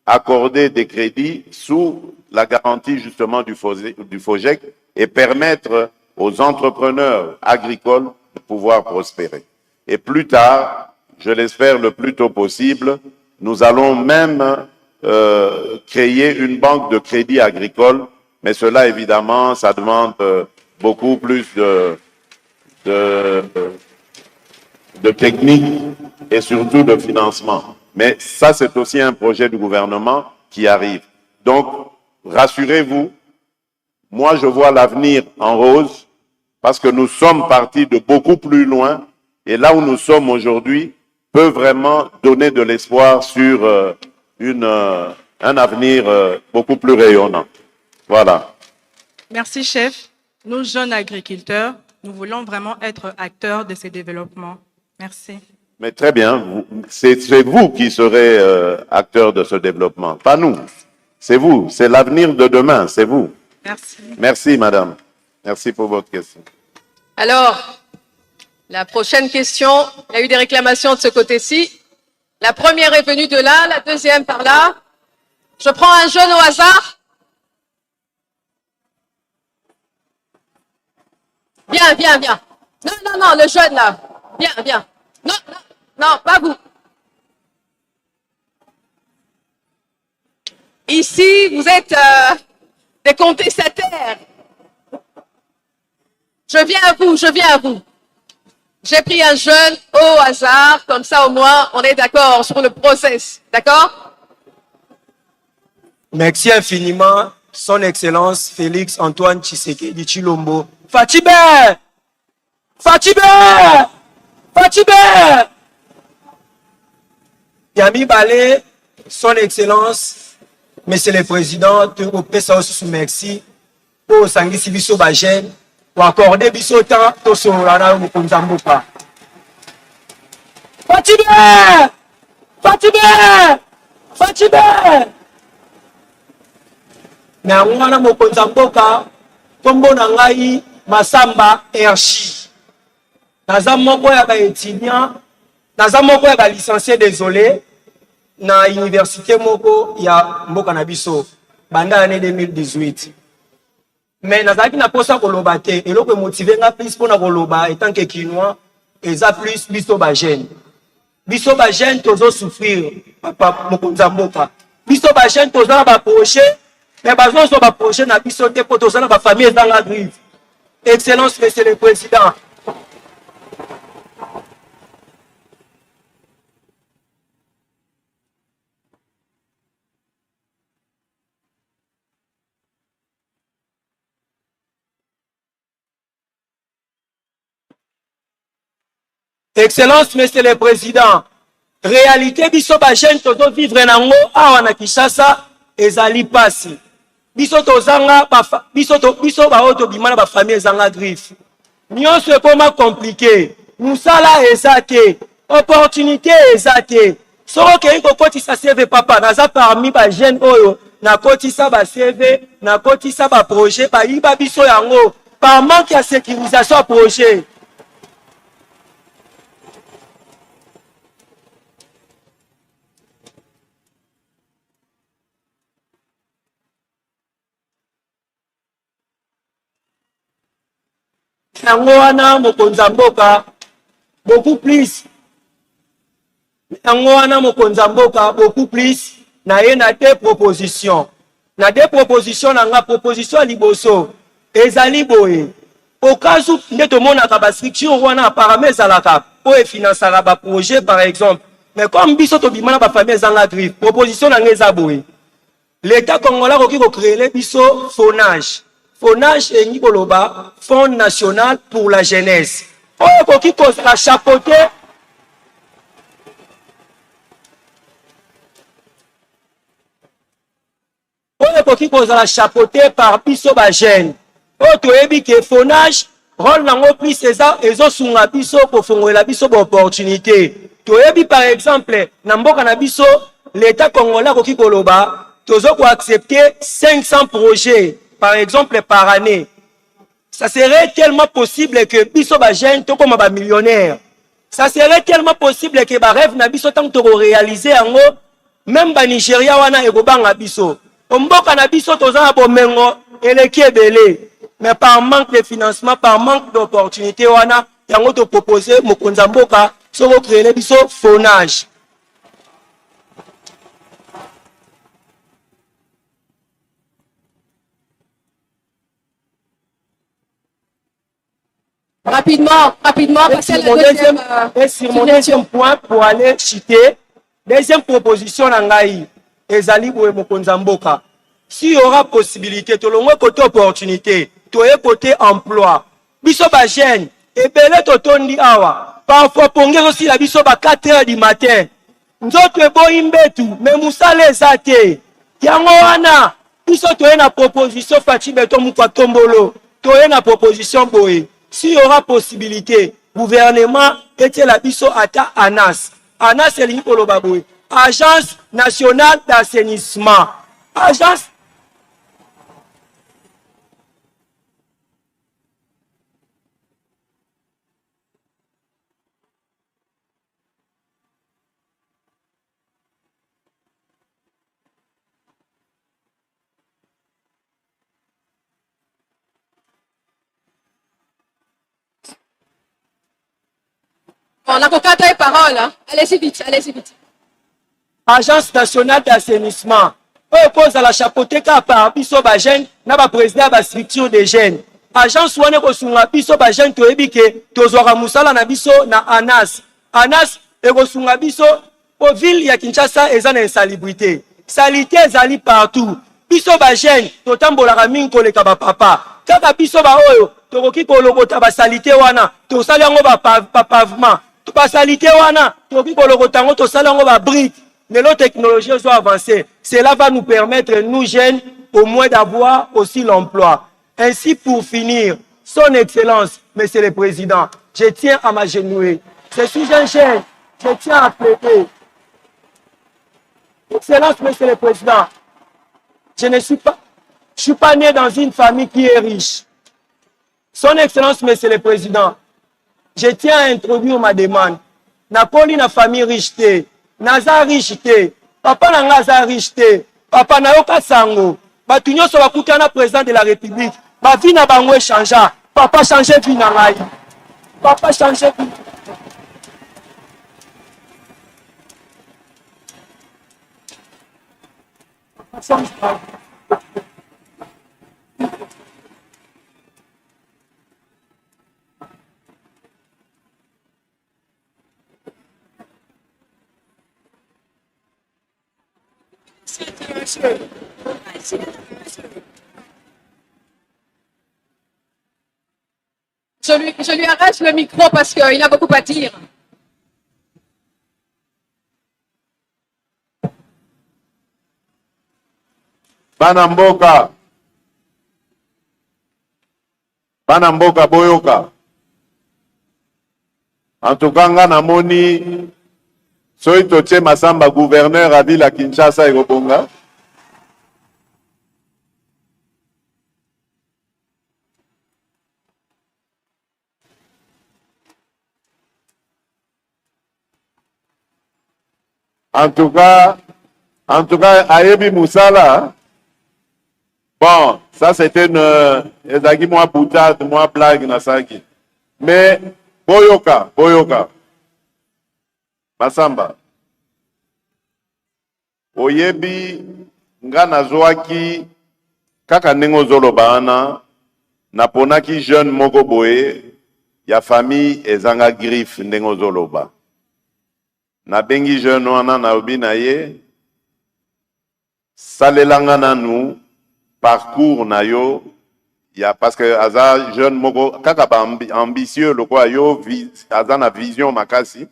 accorder des crédits sous la garantie justement du FOGEC et permettre aux entrepreneurs agricoles de pouvoir prospérer. Et plus tard, je l'espère le plus tôt possible, nous allons même créer une banque de crédit agricole, mais cela évidemment, ça demande beaucoup plus de technique et surtout de financement. Mais ça, c'est aussi un projet du gouvernement qui arrive. Donc, rassurez-vous, moi, je vois l'avenir en rose parce que nous sommes partis de beaucoup plus loin et là où nous sommes aujourd'hui, peut vraiment donner de l'espoir sur un avenir beaucoup plus rayonnant. Voilà. Merci, chef. Nous, jeunes agriculteurs, nous voulons vraiment être acteurs de ces développements. Merci. Mais très bien, c'est vous qui serez acteurs de ce développement, pas nous. C'est vous, c'est l'avenir de demain, c'est vous. Merci. Merci, madame. Merci pour votre question. Alors, la prochaine question, il y a eu des réclamations de ce côté-ci. La première est venue de là, la deuxième par là. Je prends un jeune au hasard. Viens, viens, viens. Non, non, non, le jeune là. Viens, viens. Non, non, non, pas vous. Ici, vous êtes des contestataires. Je viens à vous, je viens à vous. J'ai pris un jeune au hasard, comme ça au moins on est d'accord sur le process, d'accord? Merci infiniment, Son Excellence Félix Antoine Tshisekedi Tshilombo. Fatibé! Fatibé! Fatibé! Yami Balé, Son Excellence, Monsieur le Président, tu as sous merci pour Sangisi Bisso Bajen, pour accorder Bisso temps, to Sorana ou Konzamboka. Fatibé! Fatibé! Fatibé! Na mwana mokonza mboka kombo na ngai Masamba Erchi. Naza moko ya ba étudiant, naza moko ya ba licencié désolé na université moko ya mboka na biso banda année 2018. Mais nazaki na posa koloba te eloko motiver nga plus pona koloba étant que Kinois eza plus biso ba jeune. Biso ba jeune tozo souffrir papa mokonza mboka. Biso ba jeune tozo na ba projet mais bazon so ba projet na biso te po tozo na ba famille dans la griffe. Excellence Monsieur le Président. Excellence Monsieur le Président. Réalité biso ba jeune tozo vivre nango awa na Kinshasa ezali pasi. Biso tozanga biso ba oto bimana ba famille ezanga griffe. Nyonso ekoma compliqué. Musala ezate, opportunité ezate. Soro ke ko kotisa CV papa naza parmi ba jeune oyo na kotisa ba CV, na kotisa ba projet ba yiba biso yango par manque ya sécurisation à projet. Nangoana mokonza mboka beaucoup plus. Nangoana mokonza mboka beaucoup plus. Na ye na deux propositions. Na deux propositions na nga proposition liboso ezali boye. Au cas où ndeto mona ka ba structure wana paramètres alaka po e financer ba projet par exemple. Mais comme biso to bimana ba famille zanga griffe, proposition na ngeza boye. L'État congolais koki ko créer biso FONAGE. FONAGE et Niboloba, Fonds national pour la jeunesse. Oyo koki ko la chapeauter. Oyo koki ko la chapeauter par biso ba jeune. Oyo toyebi ke FONAGE rôle nango plus ezo sunga biso ko fongola biso ba opportunité. Toyebi par exemple na mboka na biso l'État congolais koki koloba tozo ko accepter 500 projets par exemple par année. Ça serait tellement possible que biso ba jeune to comme ba millionnaire. Ça serait tellement possible que ba rêve na biso tant to réaliser yango même ba Nigeria wana ekobanga biso. Mboka na biso toza na bomengo eleki ebele. Mais par manque de financement, par manque d'opportunité wana yango to proposer mokonza mboka so ko créer biso FONAGE. Rapidement, passer à la deuxième. Et sur mon deuxième point, pour aller citer, deuxième proposition nangai, ezali boye mokonza mboka. S'il y aura possibilité, to longo côté opportunité, to ye côté emploi. Biso ba jeune, ebele to tondi awa. parfois pongez aussi la biso ba 4 heures du matin. Nzoto eboyi mbetu mais musala eza te. Yango wana biso toye na proposition Fachi Beton Mukwa Tombolo. Toye na proposition boye. S'il y aura possibilité, gouvernement etie la biso ata ANAS. ANAS elingi koloba boye. Agence nationale d'assainissement. Agence On a encore ta parole. Hein? Allez-y vite, allez-y vite. Agence nationale d'assainissement. On pose à la chapeautéka par biso ba jeune, na ba président ba structure des jeunes. Agence wane ko sunga biso ba jeune to ebike to zora musala na biso na ANAS. ANAS e ko sunga biso au ville ya Kinshasa eza na insalubrité. Salité ezali partout. Biso ba jeune to tambola mingi koleka ba papa. Kaka biso ba oyo to koki ko lobota ba salité wana to sala ngo ba pavement. To ba salité wana to koki ko lobota ngo to sala ngo ba brique. Mais nos technologies sont avancées. Cela va nous permettre, nous jeunes, au moins d'avoir aussi l'emploi. Ainsi, pour finir, son Excellence, Monsieur le Président, je tiens à m'agenouiller. Je suis un jeune, je tiens à plaider. Excellence, Monsieur le Président, je ne suis pas né dans une famille qui est riche. Son Excellence, Monsieur le Président, je tiens à introduire ma demande. Na poli na famille riche te. Naza riche te, papa nanga aza riche te, papa na yoka sango, batu nyonso bakutana président de la République, ba vie na bango changea, papa changer vie na ngai, papa changer vie. Papa change vie. Je lui arrache le micro parce qu'il a beaucoup à dire. Banamboka boyoka. En tout cas, namoni soy toche Masamba gouverneur à ville à Kinshasa et Robonga. En tout cas, Ayebi Moussala, bon, ça c'était une, moi boutade, moi blague, nasaki. Mais, boyoka, Masamba, Oyebi, nga nazwaki, kaka nengo zolo bana, naponaki jeune moko boye, ya famille ezanga griffe nengo zolo ba. Na bengi jeune wana na obi na ye salelanga na nou parcours na yo ya parce que aza jeune moko kaka ba ambitieux loko yo aza na vision makasi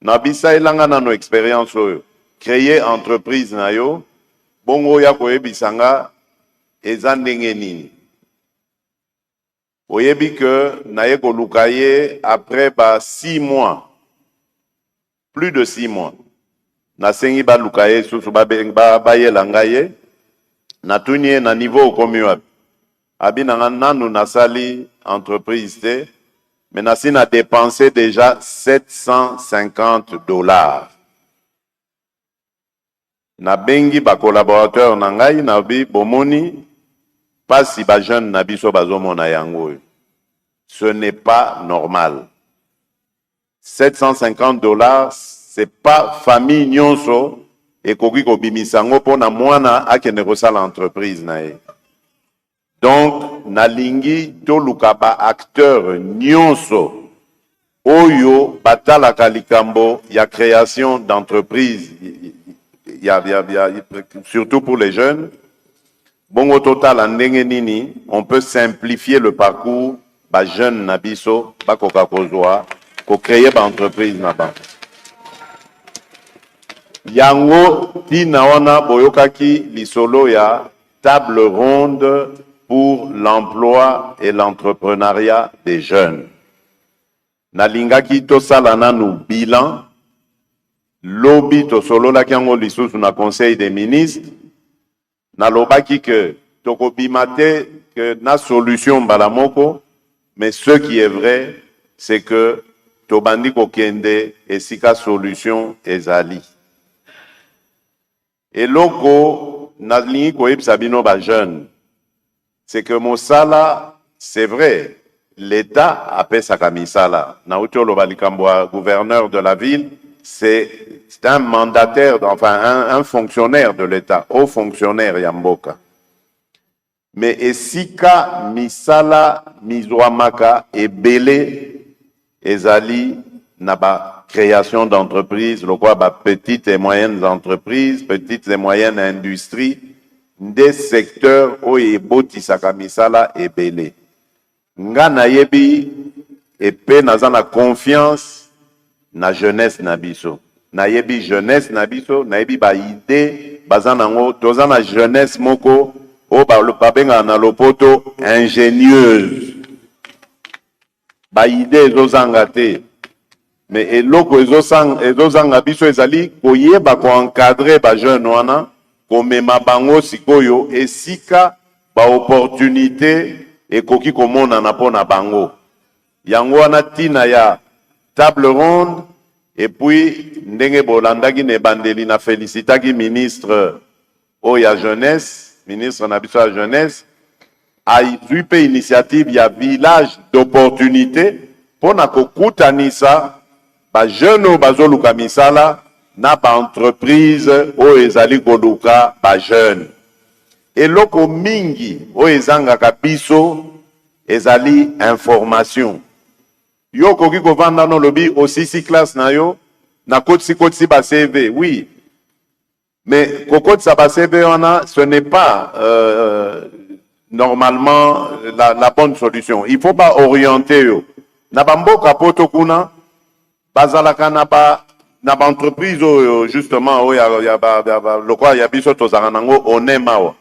na bisa elanga na no expérience oyo créer entreprise na yo bongo ya koyebisanga eza ndenge nini oyebi que na ye koluka ye après ba 6 mois. Plus de 6 mois. Na sengi ba lukaye susu ba ye langaye. Na tunye na niveau komi wapi. Abi na nanu nasali entreprise te. Mais na si na dépensé déjà $750. Na bengi ba collaborateur na ngai na bi bomoni pasi ba jeune na biso bazomona yango. Ce n'est pas normal. $750, c'est pas famille nyonso et koki ko bimisango pona mwana akende kosala entreprise na ye. Donc nalingi to lukaba acteur nyonso oyo batala kalikambo ya création d'entreprise surtout pour les jeunes. Bon au total ndenge nini on peut simplifier le parcours ba jeune na biso ba koka kozwa pour créer une entreprise là-bas. Yango tina wana boyokaki lisolo ya table ronde pour l'emploi et l'entrepreneuriat des jeunes. Nalingaki tosala nanu bilan lobi tosololaki yango lisusu na conseil des ministres nalobaki que tokobimate que na solution mbala moko, mais ce qui est vrai c'est que tobandi kokende esika solution ezali. Et loko nalingi koyebisa bino ba jeune, c'est que mosala c'est vrai, l'État apesaka misala. Nauti oloba likambo ya gouverneur de la ville, c'est un mandataire, enfin un fonctionnaire de l'État, haut fonctionnaire yamboka. Mais esika misala mizwamaka ebele ezali naba création d'entreprises, le quoi petites et moyennes entreprises, petites et moyennes industries, des secteurs où ebotisaka misala ebele. Nga na yebi epe naza na confiance na jeunesse na biso. Na yebi jeunesse na biso, na yebi ba idée baza nango, toza na jeunesse moko o ba benga na lopoto ingénieuse. Ba idée ezozanga te. Mais eloko ezozanga biso ezali koyeba ko encadrer ba jeune wana, ko mema bango sikoyo esika ba opportunité ekoki komona na pona bango. Yango wana tina ya table ronde, et puis ndenge bolandaki ne bandeli na félicitaki ministre oya jeunesse, ministre na biso ya jeunesse, a eu pe initiative ya village d'opportunité pona kokutanisa ba jeune bazoluka misala na ba entreprise o ezali koluka ba jeune. Eloko mingi o ezangaka biso ezali information. Yo koki kovanda no lobi osisi classe na yo na kotisi ba CV, oui. Mais kokotisa ba CV wana, ce n'est pas normalement la bonne solution. Il faut pas orienter yo. Na bamboka poto kuna bazalaka na ba entreprise justement o ya lokwa ya biso tozaka nango onema.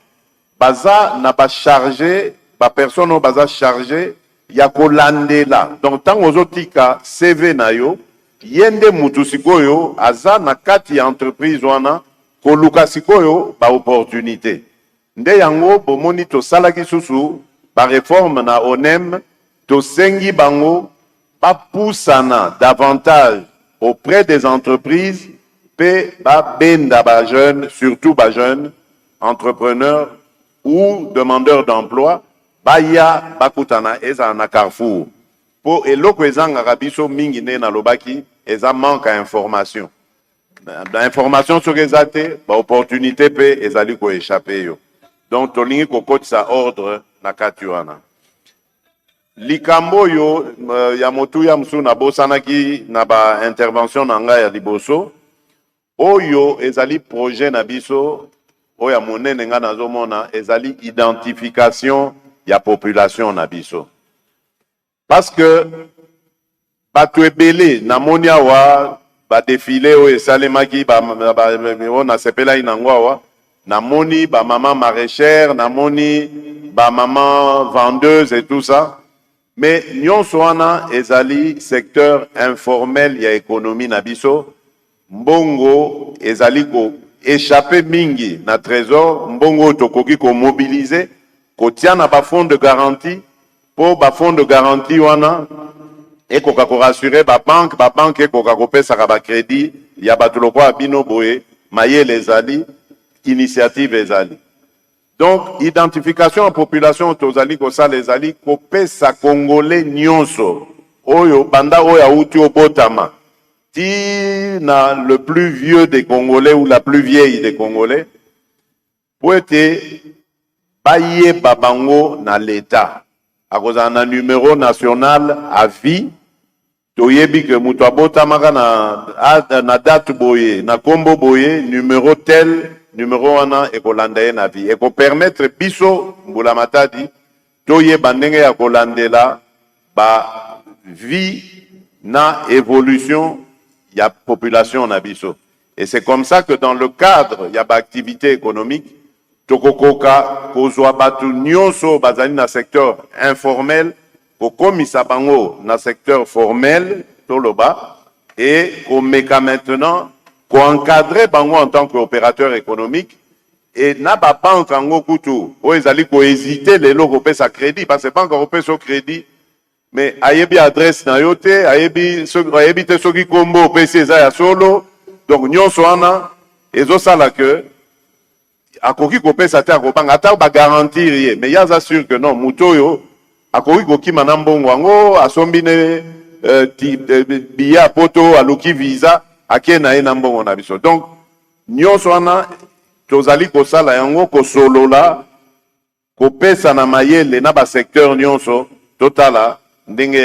Baza na ba chargé, ba personne baza chargé ya kolandela. Donc tant ozotika CV na yo, yende mutu sikoyo aza na kati ya entreprise wana koluka sikoyo ba opportunité. Nde yango bomoni to salaki susu ba réforme na ONEM to sengi bango ba poussana davantage auprès des entreprises pe ba benda ba jeunes, surtout ba jeunes entrepreneurs ou demandeurs d'emploi, baya bakutana eza na Carrefour. Po eloko ezanga rabiso mingi ne na lobaki, eza manque à information. L'information sur ezate, ba opportunité pe ezali ko échapper yo. Donc tolingi ko kotisa ordre na katuana. Likambo yo ya motu ya msu na bosanaki na ba intervention na nga ya liboso. Oyo ezali projet na biso oya monene nga nazomona ezali identification ya population na biso. Parce que bato ebele na monia wa ba défilé o esalemaki on a sepela inangwa wa na moni ba maman maraîchère, na moni ba maman vendeuse et tout ça. Mais nyonso wana ezali secteur informel ya économie na biso. Mbongo ezali ko échappé mingi na trésor, mbongo tokoki ko mobiliser, ko tiana ba fonds de garantie, pour ba fonds de garantie wana, et ko rassurer ba banque et ko pesa ba crédit, ya batuloko abino boye, maye les ali, initiative ezali. Donc, identification en population tozali ko sa les ali, ko pesa congolais nyonso, oyo, banda oya uti obotama. Si na le plus vieux des Congolais ou la plus vieille des Congolais, pour être baye babango na l'État, à cause d'un numéro national à vie, toyebi que mutu abotamaka na date boye, na kombo boye, numéro tel, numéro wana ekolandaye na vie. Eko permettre biso mbula matadi, toye bandenge ya kolandela ba vie na évolution il y a population na biso. Et c'est comme ça que dans le cadre il y a activité économique tokokoka kozwa batu nyonso bazali na secteur informel kokomisa bango na secteur formel toloba et komeka maintenant encadrer bango en tant qu'opérateur économique et na ba banque ango kutu o ezali ko hésiter lelo kopesa crédit parce que banque kopesa crédit mais ayebi adresse na yote ayebi te soki kombo pesi eza ya solo donc nyonso wana ezo sala que akoki kopesa te akobanga ata ba garantir ye mais yaza sûr que non mutoyo akoki kokima na mbongo yango asombi ne biya poto aluki visa ake na ye na mbongo na biso donc nyonso wana tozali kosala yango kosolola kopesa na mayele na ba secteur nyonso totala ndenge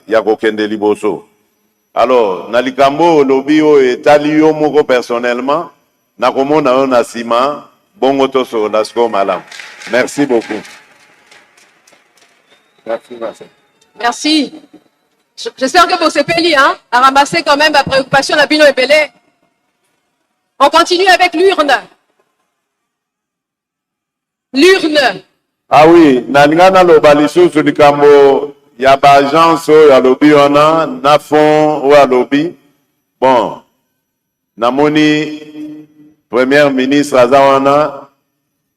ya kokende liboso. Alors na likambo lobi o etali yo moko personnellement na komona yo na sima bongo toso la sko malam. Merci beaucoup. Merci. J'espère que vous sepeli hein, à ramasser quand même la préoccupation de Bino et Belé. On continue avec l'urne. L'urne. Ah oui, nalingana lobaliso sur likambo ya ba agence ya lobi wana na fond ou à lobby. Bon, namoni premier ministre azawana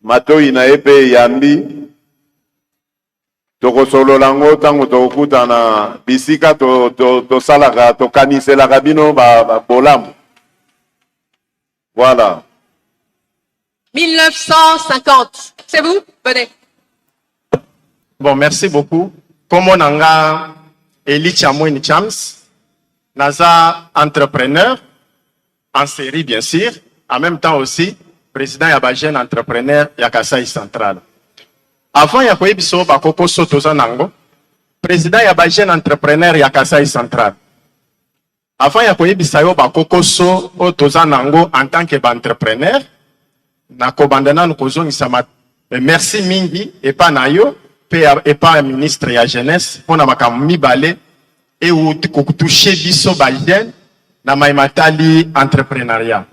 matoi na epe yambi tokosololango tango tokutana bisika to salaka to kaniselaka bino ba bolamu. Voilà. 1950. C'est vous? Venez. Bon, merci beaucoup. Comme on a Eli Chamouine Chams, Naza entrepreneur en série bien sûr, en même temps aussi président Yabajen entrepreneur Yakasai Central. Avant Yakoye Biso Bakoko Sotoza Nango, président Yabajen entrepreneur Yakasai Central. Avant Yakoye Bisayo Bakoko So Otoza Nango en tant qu'entrepreneur, Nakobandana Nukozo Nisama. Merci Mingi et pas Nayo. Et pas ministre de la jeunesse, pour nous balé et où toucher biso bajen na maimatali entrepreneuriat.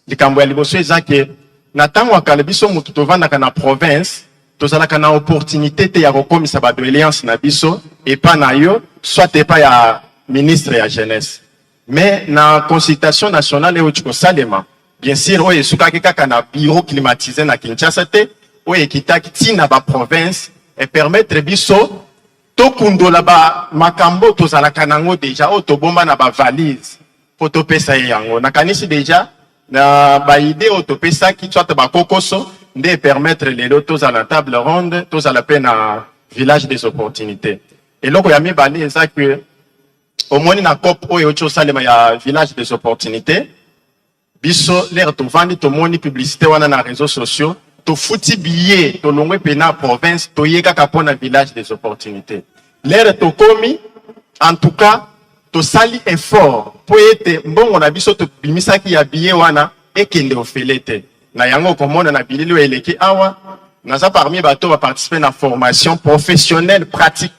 Les Cambouais liboso ezake na tango akale biso mutu tovanda na province, tozala kana opportunité te ya kokomisa ba doléance na biso et pas na yo, soit et pas ya ministre de la jeunesse. Mais na consultation nationale et au salema, bien sûr oye sukaki kaka na bureau climatisé na Kinshasa te, oye kitaki tina ba province et permettre biso to kundola ba makambo tozalaka nango déjà o to bomba na ba valise po to pesa yango nakanisi déjà na ba idée o to pesa ki soit ba kokoso nde permettre les lotos à la table ronde tous à la peine à village des opportunités et loko ya mibali eza que au moins na cop o yo salema ya village des opportunités biso l'air to vandi to moni publicité wana na réseaux sociaux to fouti billet to longwe pena province to yeka kapona village des opportunités l'air to komi en tout cas to sali effort pour être mbongo na biso to bimisaki ya billet wana ekende ofelete na yango komona na bililo eleki awa naza parmi bato ba participer na formation professionnelle pratique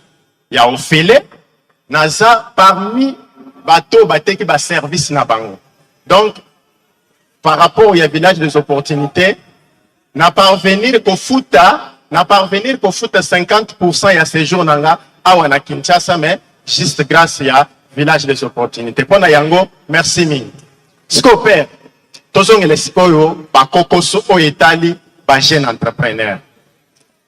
ya ofele naza parmi bato bateki ba service na bango donc par rapport au village des opportunités na parvenir ko futa 50% ya séjour nanga awa na Kinshasa mais juste grâce ya village des opportunités pona yango merci mingi siko père tozongele sikoyo bakokoso o etali ba jeune entrepreneur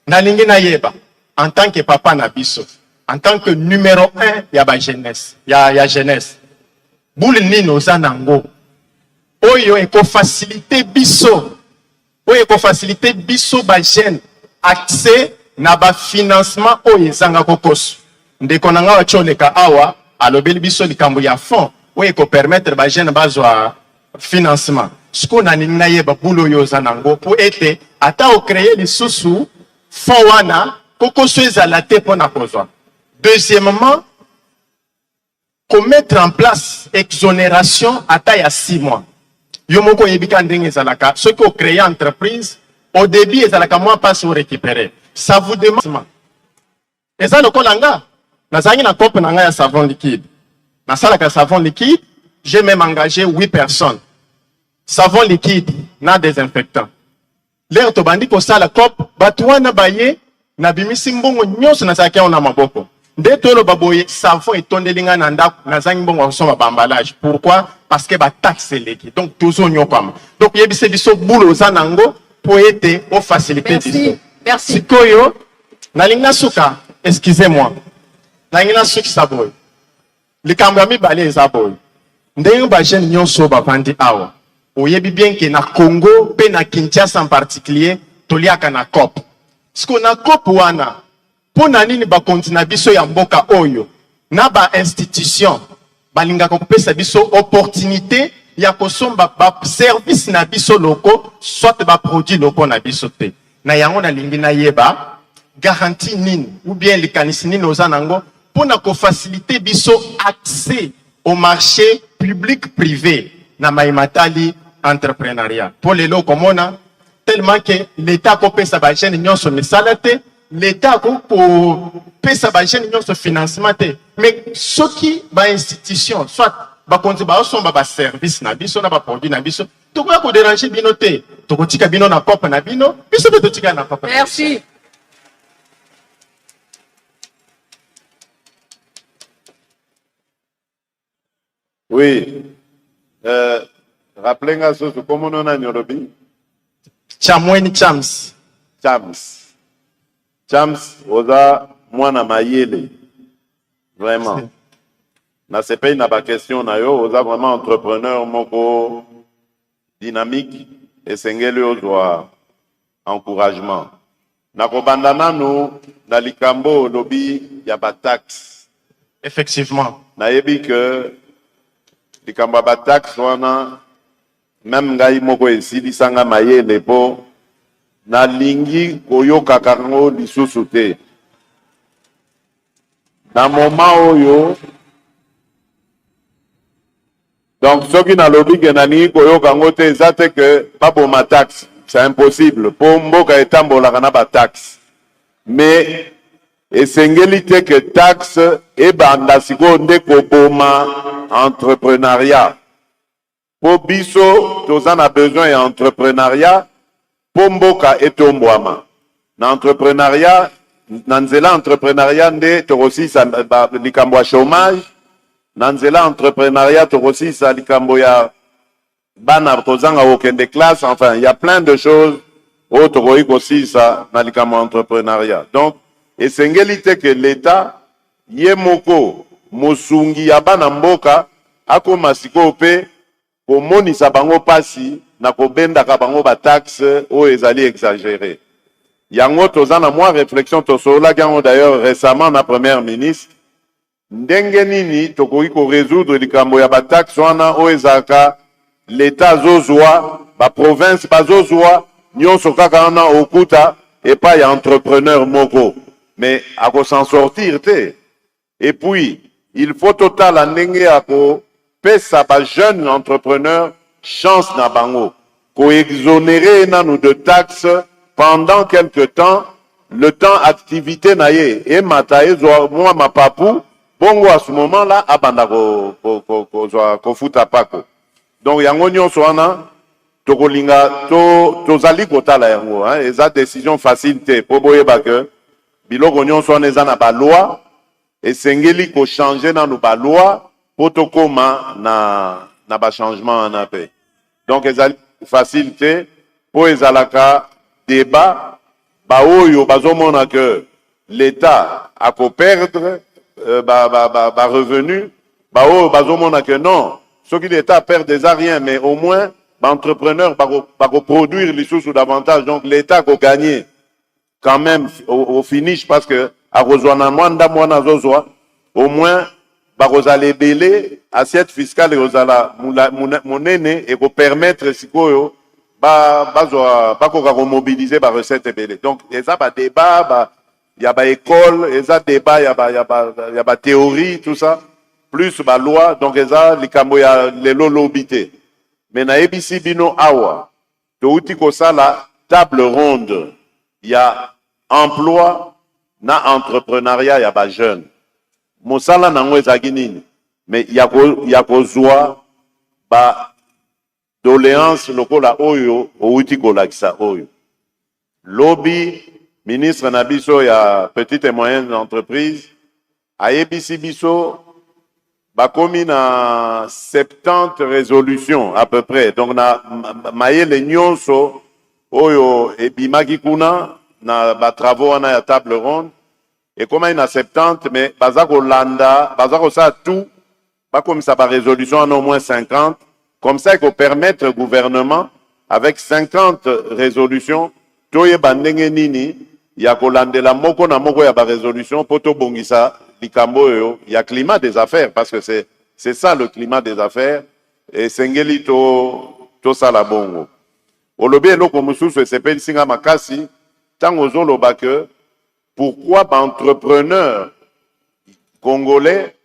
nalingi na yeba en tant que papa na biso en tant que numéro 1 ya ba jeunesse ya jeunesse boule nino za nango oyo eko faciliter biso oyo eko faciliter biso ba jeune accès na ba financement oyo ezanga kokoso ndeko nanga wacholeka awa alobeli biso likambo ya fond oyo eko permettre ba jeune bazwa financement siko na nina yeba bulo yo za nango po ete ata o créer lisusu fond wana kokoso ezala te pona kozwa. Deuxièmement, mettre en place exonération à taille à 6 mois. Yomoko yebika ndenge ezalaka, ceux qui ont créé entreprise, au début ezalaka moins pas se récupérer. Ça vous demande. Eza lokolanga, nazangi na kope nanga ya savon liquide. Na salle de savon liquide, j'ai même engagé 8 personnes. Savon liquide, na désinfectant. L'air to bandi ko sala cop, batouana baye, na bimisi mbongo nyonso na sakia ona maboko. Dès que le baboye savon et tondelinga nanda, na zangi mbongo wasoma bamballage. Pourquoi? Parce que ba taxe liquide. Donc toujours nyopam. Donc yebise biso boulot zanango pour aider aux facilités. Merci. Merci. Sikoyo, na lingna suka, excusez-moi. Na lingna suki saboy. Le kambami balé esaboy. Ndenge ba jeune nyonso ba pandi awa. Oyebi bien que na Congo, pe na Kinshasa en particulier, toliaka na COP. Siko na COP wana, po na nini ba kontina biso ya mboka oyo, na ba institution, balinga kopesa biso opportunité ya kosomba ba service na biso loko, soit ba produit loko na biso te. Na yango na lingi na yeba, garantie nini, ou bien likanisi nini ozanango, pour na ko faciliter biso accès au marché public-privé na maimatali entrepreneuriat. Pour les lots comme on a, tellement que l'État peut payer sa bagène n'y se misalate, l'État peut payer sa bagène n'y se financement. Mais ce qui ba institution, soit ba konti ba son ba service na biso na ba produit na biso, to ko déranger bino te, to ko tika bino na COP na bino, biso be to tika na COP. Merci. Oui. Rappelez-moi ce comment on a Nairobi. Chamweni Chams. Chams. Chams, oza mwana mayele. Vraiment. Na CPI n'a pas question na yo, oza vraiment entrepreneur moko dynamique et sengeli ozwa encouragement. Na kobandana nous na likambo lobby ya ba taxe. Effectivement. Na yebi que likambo ba taxe wana même ngai moko esilisanga mayele po na lingi koyoka kango lisusu te. Na moment oyo donc soki na lobi ke na lingi koyoka kango te eza te que pas pour ma taxe, c'est impossible po mboka etambolaka na ba taxe. Mais esengeli te que taxe ebanda siko nde koboma entrepreneuriat. Po biso toza na besoin ya entrepreneuriat po mboka etombwama. Na entrepreneuriat, na nzela entrepreneuriat nde tokosisa likambo ya chômage, na nzela entrepreneuriat tokosisa likambo ya bana kozanga okende classe, enfin il y a plein de choses oyo tokoki kosisa na likambo ya entrepreneuriat. Donc esengeli te que l'État ye moko mosungi ya bana mboka akoma sikoyo pe komonisa bango pasi na kobendaka bango ba taxe oyo ezali exagéré. Yango toza na mwa réflexion tosolaki yango d'ailleurs récemment na première ministre ndenge nini tokoki ko résoudre likambo ya ba taxe wana oyo ezalaka l'État azozwa ba province bazozwa nyonso kaka wana okuta epai ya entrepreneur moko mais ako s'en sortir te. Et puis il faut totala ndenge ya ko pesa ba jeune entrepreneur chance na bango ko exonérer nanu de taxes pendant quelque temps, le temps activité na ye et mata ezo moi ma papu bongo à ce moment là abanda ko futa pako. Donc yango nyonso wana tokolinga tozali kotala yango hein, eza décision facile te po boyeba que biloko nyonso wana eza na ba loi esengeli ko changer nanu ba loi potokoma na ba changement na pe. Donc ezali facilité po ezalaka débat ba oyo bazomona que l'État a ko perdre ba revenu ba oyo bazomona que non ce qui l'État perd déjà rien mais au moins ba entrepreneur ba ko produire les sous davantage donc l'État ko gagner quand même au finish parce que a rejoindre mwanda mwana zozwa au moins bakozala belé assiette fiscale ozala monene et ko permettre sikoyo bakoka mobiliser ba recette belé. Donc eza ba débat il y a ba école, eza débat il y a ba théorie tout ça plus ba loi donc eza likambo ya lelo lobité. Mais na ebisi bino awa to uti ko sala table ronde. Il y a emploi na entrepreneuriat ya ba jeune. Mosala nango ezaki nini? mais ya kozwa ba doléance lokola oyo outi kolakisa oyo. Lobby ministre na biso ya petite et moyenne entreprise ayebisi biso bakomi na 70 résolutions à peu près. Donc na mayele nyonso oyo ebimaki kuna na ba travaux wana ya table ronde et comme il y a 70 mais bazako landa bazako ça tout bakomisa ba résolution en au moins 50 comme ça il faut permettre au gouvernement avec 50 résolutions toye bandenge nini ya kolandela moko na moko ya ba résolution poto bongisa likambo yo ya climat des affaires parce que c'est ça le climat des affaires et sengeli to sala bongo olobi eloko mosusu esepeli singa makasi tango ozoloba que pourquoi ba entrepreneur congolais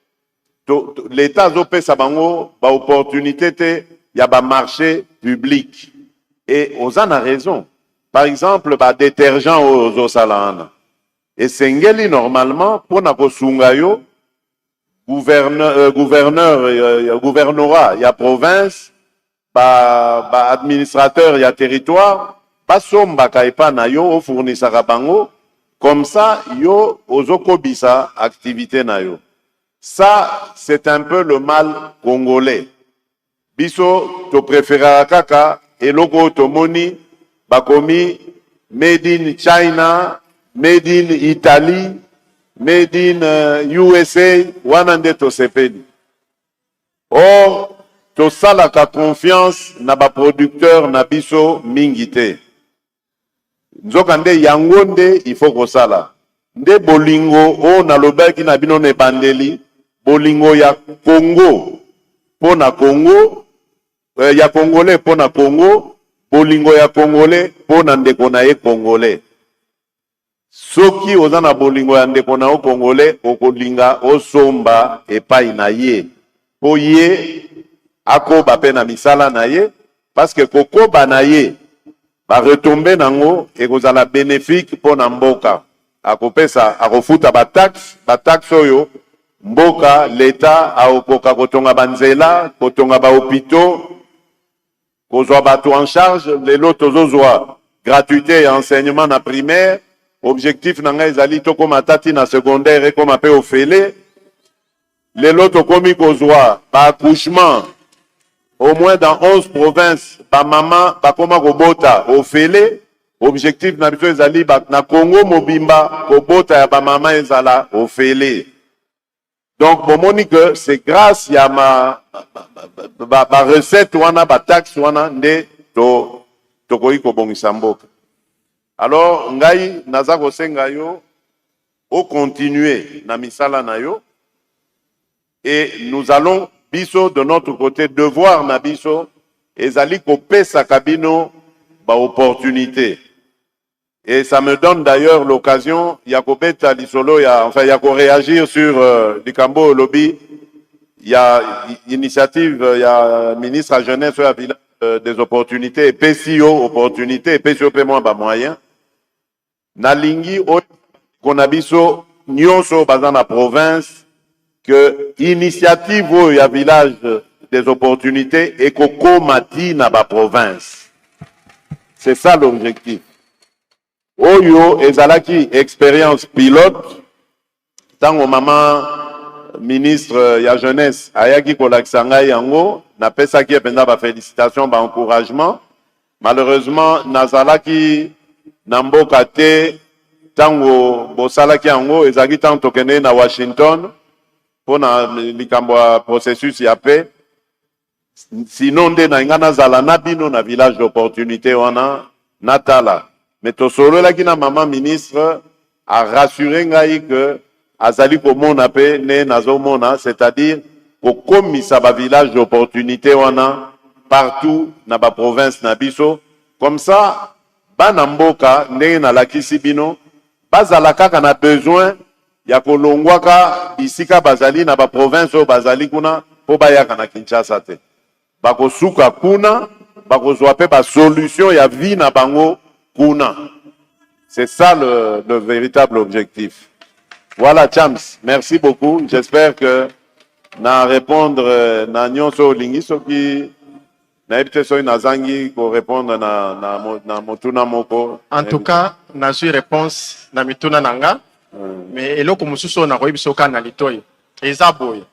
l'État azopesa bango ba opportunité te ya ba marché public et ozana raison. Par exemple, ba détergent aux salana. Et sengeli normalement pour na kosunga yo gouvernorat ya province ba administrateur ya territoire ba somba kaipa na yo o fournissaka bango comme ça yo ozokobisa activité na yo. Ça c'est un peu le mal congolais. Biso to préférera kaka eloko tomoni bakomi made in China, made in Italy, made in USA, wana nde tosepeli. Or, tosalaka confiance na ba producteur na biso mingi te. Nzoka nde yango nde il faut kosala. Nde bolingo o nalobaki na bino ne bandeli, bolingo ya Congo pona Congo, ya Congolais pona Congo, bolingo ya Congolais pona ndeko na ye Congolais. Soki oza na bolingo ya ndeko na o Congolais okolinga osomba epai na ye po ye akoba pe na misala na ye parce que kokoba na ye ba retomber nango ekozala bénéfique po na mboka akopesa akofuta ba taxe oyo mboka l'État aokoka kotonga banzela kotonga ba hôpitaux kozwa bato en charge lelo tozozwa gratuité ya enseignement na primaire. Objectif nanga ezali tokoma tati na secondaire ekoma pe ofele. Lelo tokomi kozwa ba accouchement au moins dans 11 provinces ba maman bakoma kobota ofele. Objectif na biso ezali na Congo mobimba kobota ya ba maman ezala ofele. Donc bomoni que c'est grâce ya ba recette wana ba taxe wana nde tokoki kobongisa mboka. Alors, ngai naza kosenga yo o continuer na misala na yo et nous allons biso de notre côté devoir na biso ezali kopesa kabino ba opportunité. Et ça me donne d'ailleurs l'occasion ya kobeta lisolo ya enfin ya ko réagir sur likambo lobby ya initiative ya ministre à jeunesse ya village des opportunités et PCO opportunités et PCO paiement ba moyen. Nalingi konabiso nyonso baza na province que initiative ya village des opportunités et kokomati na ba province. C'est ça l'objectif. Oyo ezalaki expérience pilote tango maman ministre ya jeunesse ayaki kolakisa ngai yango napesaki ependa ba félicitations ba encouragement. Malheureusement nazalaki na mboka te tango bosalaki yango ezalaki tango tokende na Washington pona likambo ya processus ya paix. Sinon nde na nga nazala na bino na village d'opportunité wana natala. Mais tosololaki na maman ministre a rassuré ngai que azali komona pe ne nazomona, c'est-à-dire kokomisa ba village d'opportunité wana partout na ba province na biso. Comme ça bana mboka ndenge nalakisi bino bazala kaka na besoin ya kolongwaka bisika bazali na ba province oyo bazali kuna po bayaka na Kinshasa te. Bakosuka kuna bakozwa pe ba solution ya vie na bango kuna. C'est ça le véritable objectif. Voilà Chams, merci beaucoup. J'espère que na répondre na nyonso olingi soki nayebi te soki nazangi korépondre na motuna moko. En tout cas, nazwi réponse na mituna nanga. Mais eloko mosusu oyo nakoyebi soka na litoyi eza boye.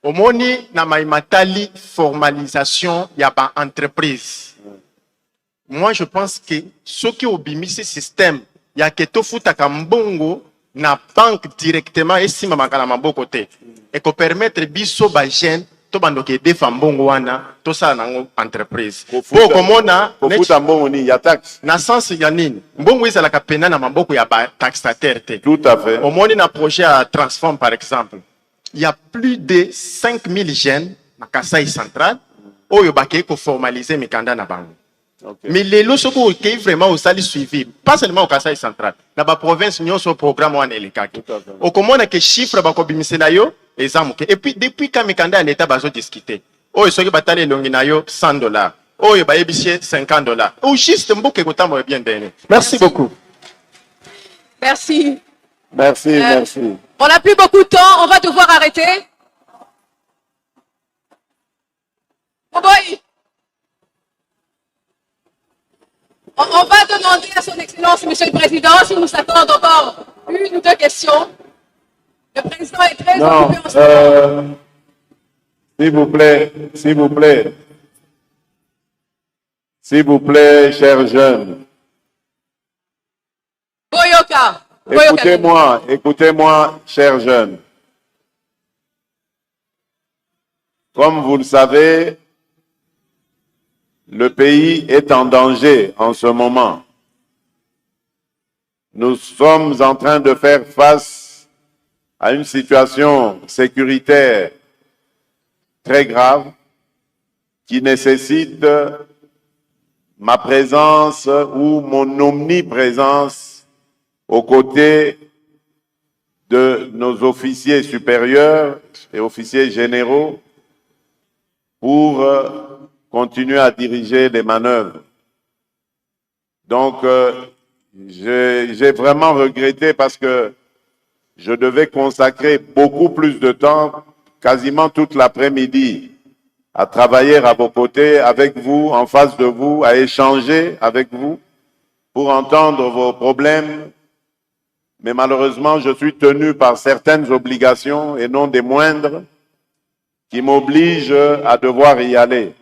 Omoni na maimatali formalisation ya ba entreprise. Moi je pense que soki obimisi système ya ke tofutaka mbongo na banque directement esimamaka na maboko te eko permettre biso ba jeune to bandoke defa mbongo wana tosala nango entreprise po komona kofuta mbongo ni ya taxe na sens ya nini mbongo ezalaka pena na maboko ya ba taxataire te. Tout à fait. Omoni na projet à Transform par exemple, il y a plus de 5000 jeunes na Kasai central oyo bakei ko formaliser mikanda na bango. Okay. Mais les lots soko qui vraiment au sali suivi, pas seulement au Kasai central, na ba province nyonso programme wana elekaki. O komona ke chiffre ba ko bimisela yo ezamuke. Et puis depuis quand mikanda en état bazo discuter. Oyo soki batale longi na yo $100. Oyo ba yebisie $50. Ou juste mboke ko tambo bien dene. Merci beaucoup. Merci. Merci, merci. On n'a plus beaucoup de temps, on va devoir arrêter. Oh boy. On va demander à son Excellence, Monsieur le Président, s'il nous accorde encore une ou deux questions. Le Président est très occupé en ce moment. S'il vous plaît, s'il vous plaît. S'il vous plaît, chers jeunes. Boyoka. Écoutez-moi, écoutez-moi, chers jeunes. Comme vous le savez, le pays est en danger en ce moment. Nous sommes en train de faire face à une situation sécuritaire très grave qui nécessite ma présence ou mon omniprésence aux côtés de nos officiers supérieurs et officiers généraux pour continuer à diriger les manœuvres. Donc, j'ai vraiment regretté parce que je devais consacrer beaucoup plus de temps, quasiment toute l'après-midi, à travailler à vos côtés, avec vous, en face de vous, à échanger avec vous pour entendre vos problèmes. Mais malheureusement, je suis tenu par certaines obligations, et non des moindres, qui m'obligent à devoir y aller.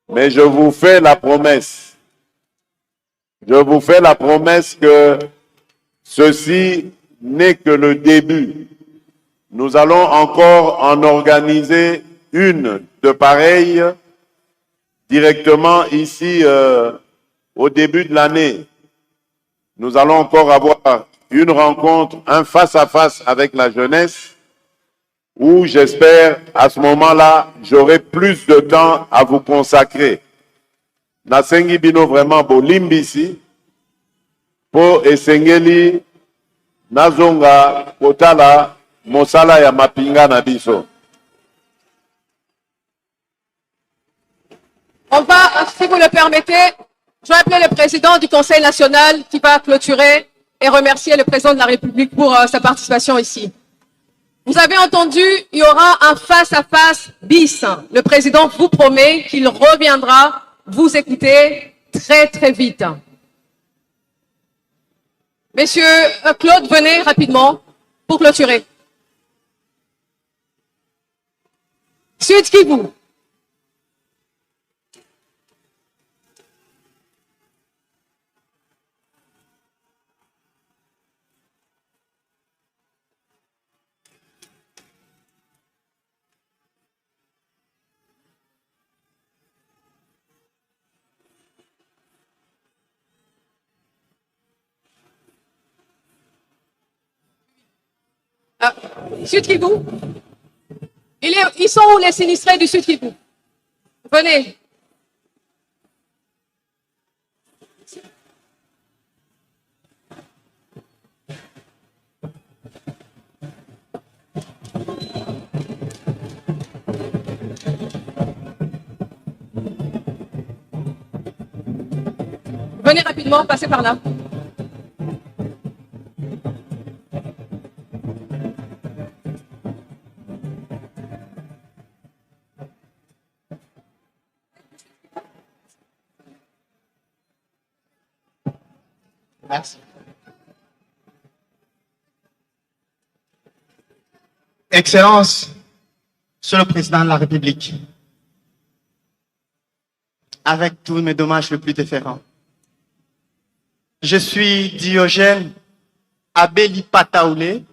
Mais je vous fais la promesse. Je vous fais la promesse que ceci n'est que le début. Nous allons encore en organiser une de pareille directement ici au début de l'année. Nous allons encore avoir une rencontre, un face-à-face avec la jeunesse où j'espère à ce moment-là, j'aurai plus de temps à vous consacrer. Nasengi bino vraiment bolimbisi po esengeli nazonga kotala mosala ya mapinga na biso. On va, si vous le permettez, je vais appeler le président du Conseil national qui va clôturer et remercier le président de la République pour sa participation ici. Vous avez entendu, il y aura un face-à-face bis. Le président vous promet qu'il reviendra vous écouter très très vite. Monsieur Claude, venez rapidement pour clôturer. Sud Kivu. Sud Kivu. Ils sont où les sinistrés du Sud Kivu? Venez. Venez rapidement, passez par là. Merci. Excellence, Monsieur le Président de la République, avec tous mes dommages les plus déférents, je suis Diogène Abeli Pataoulé,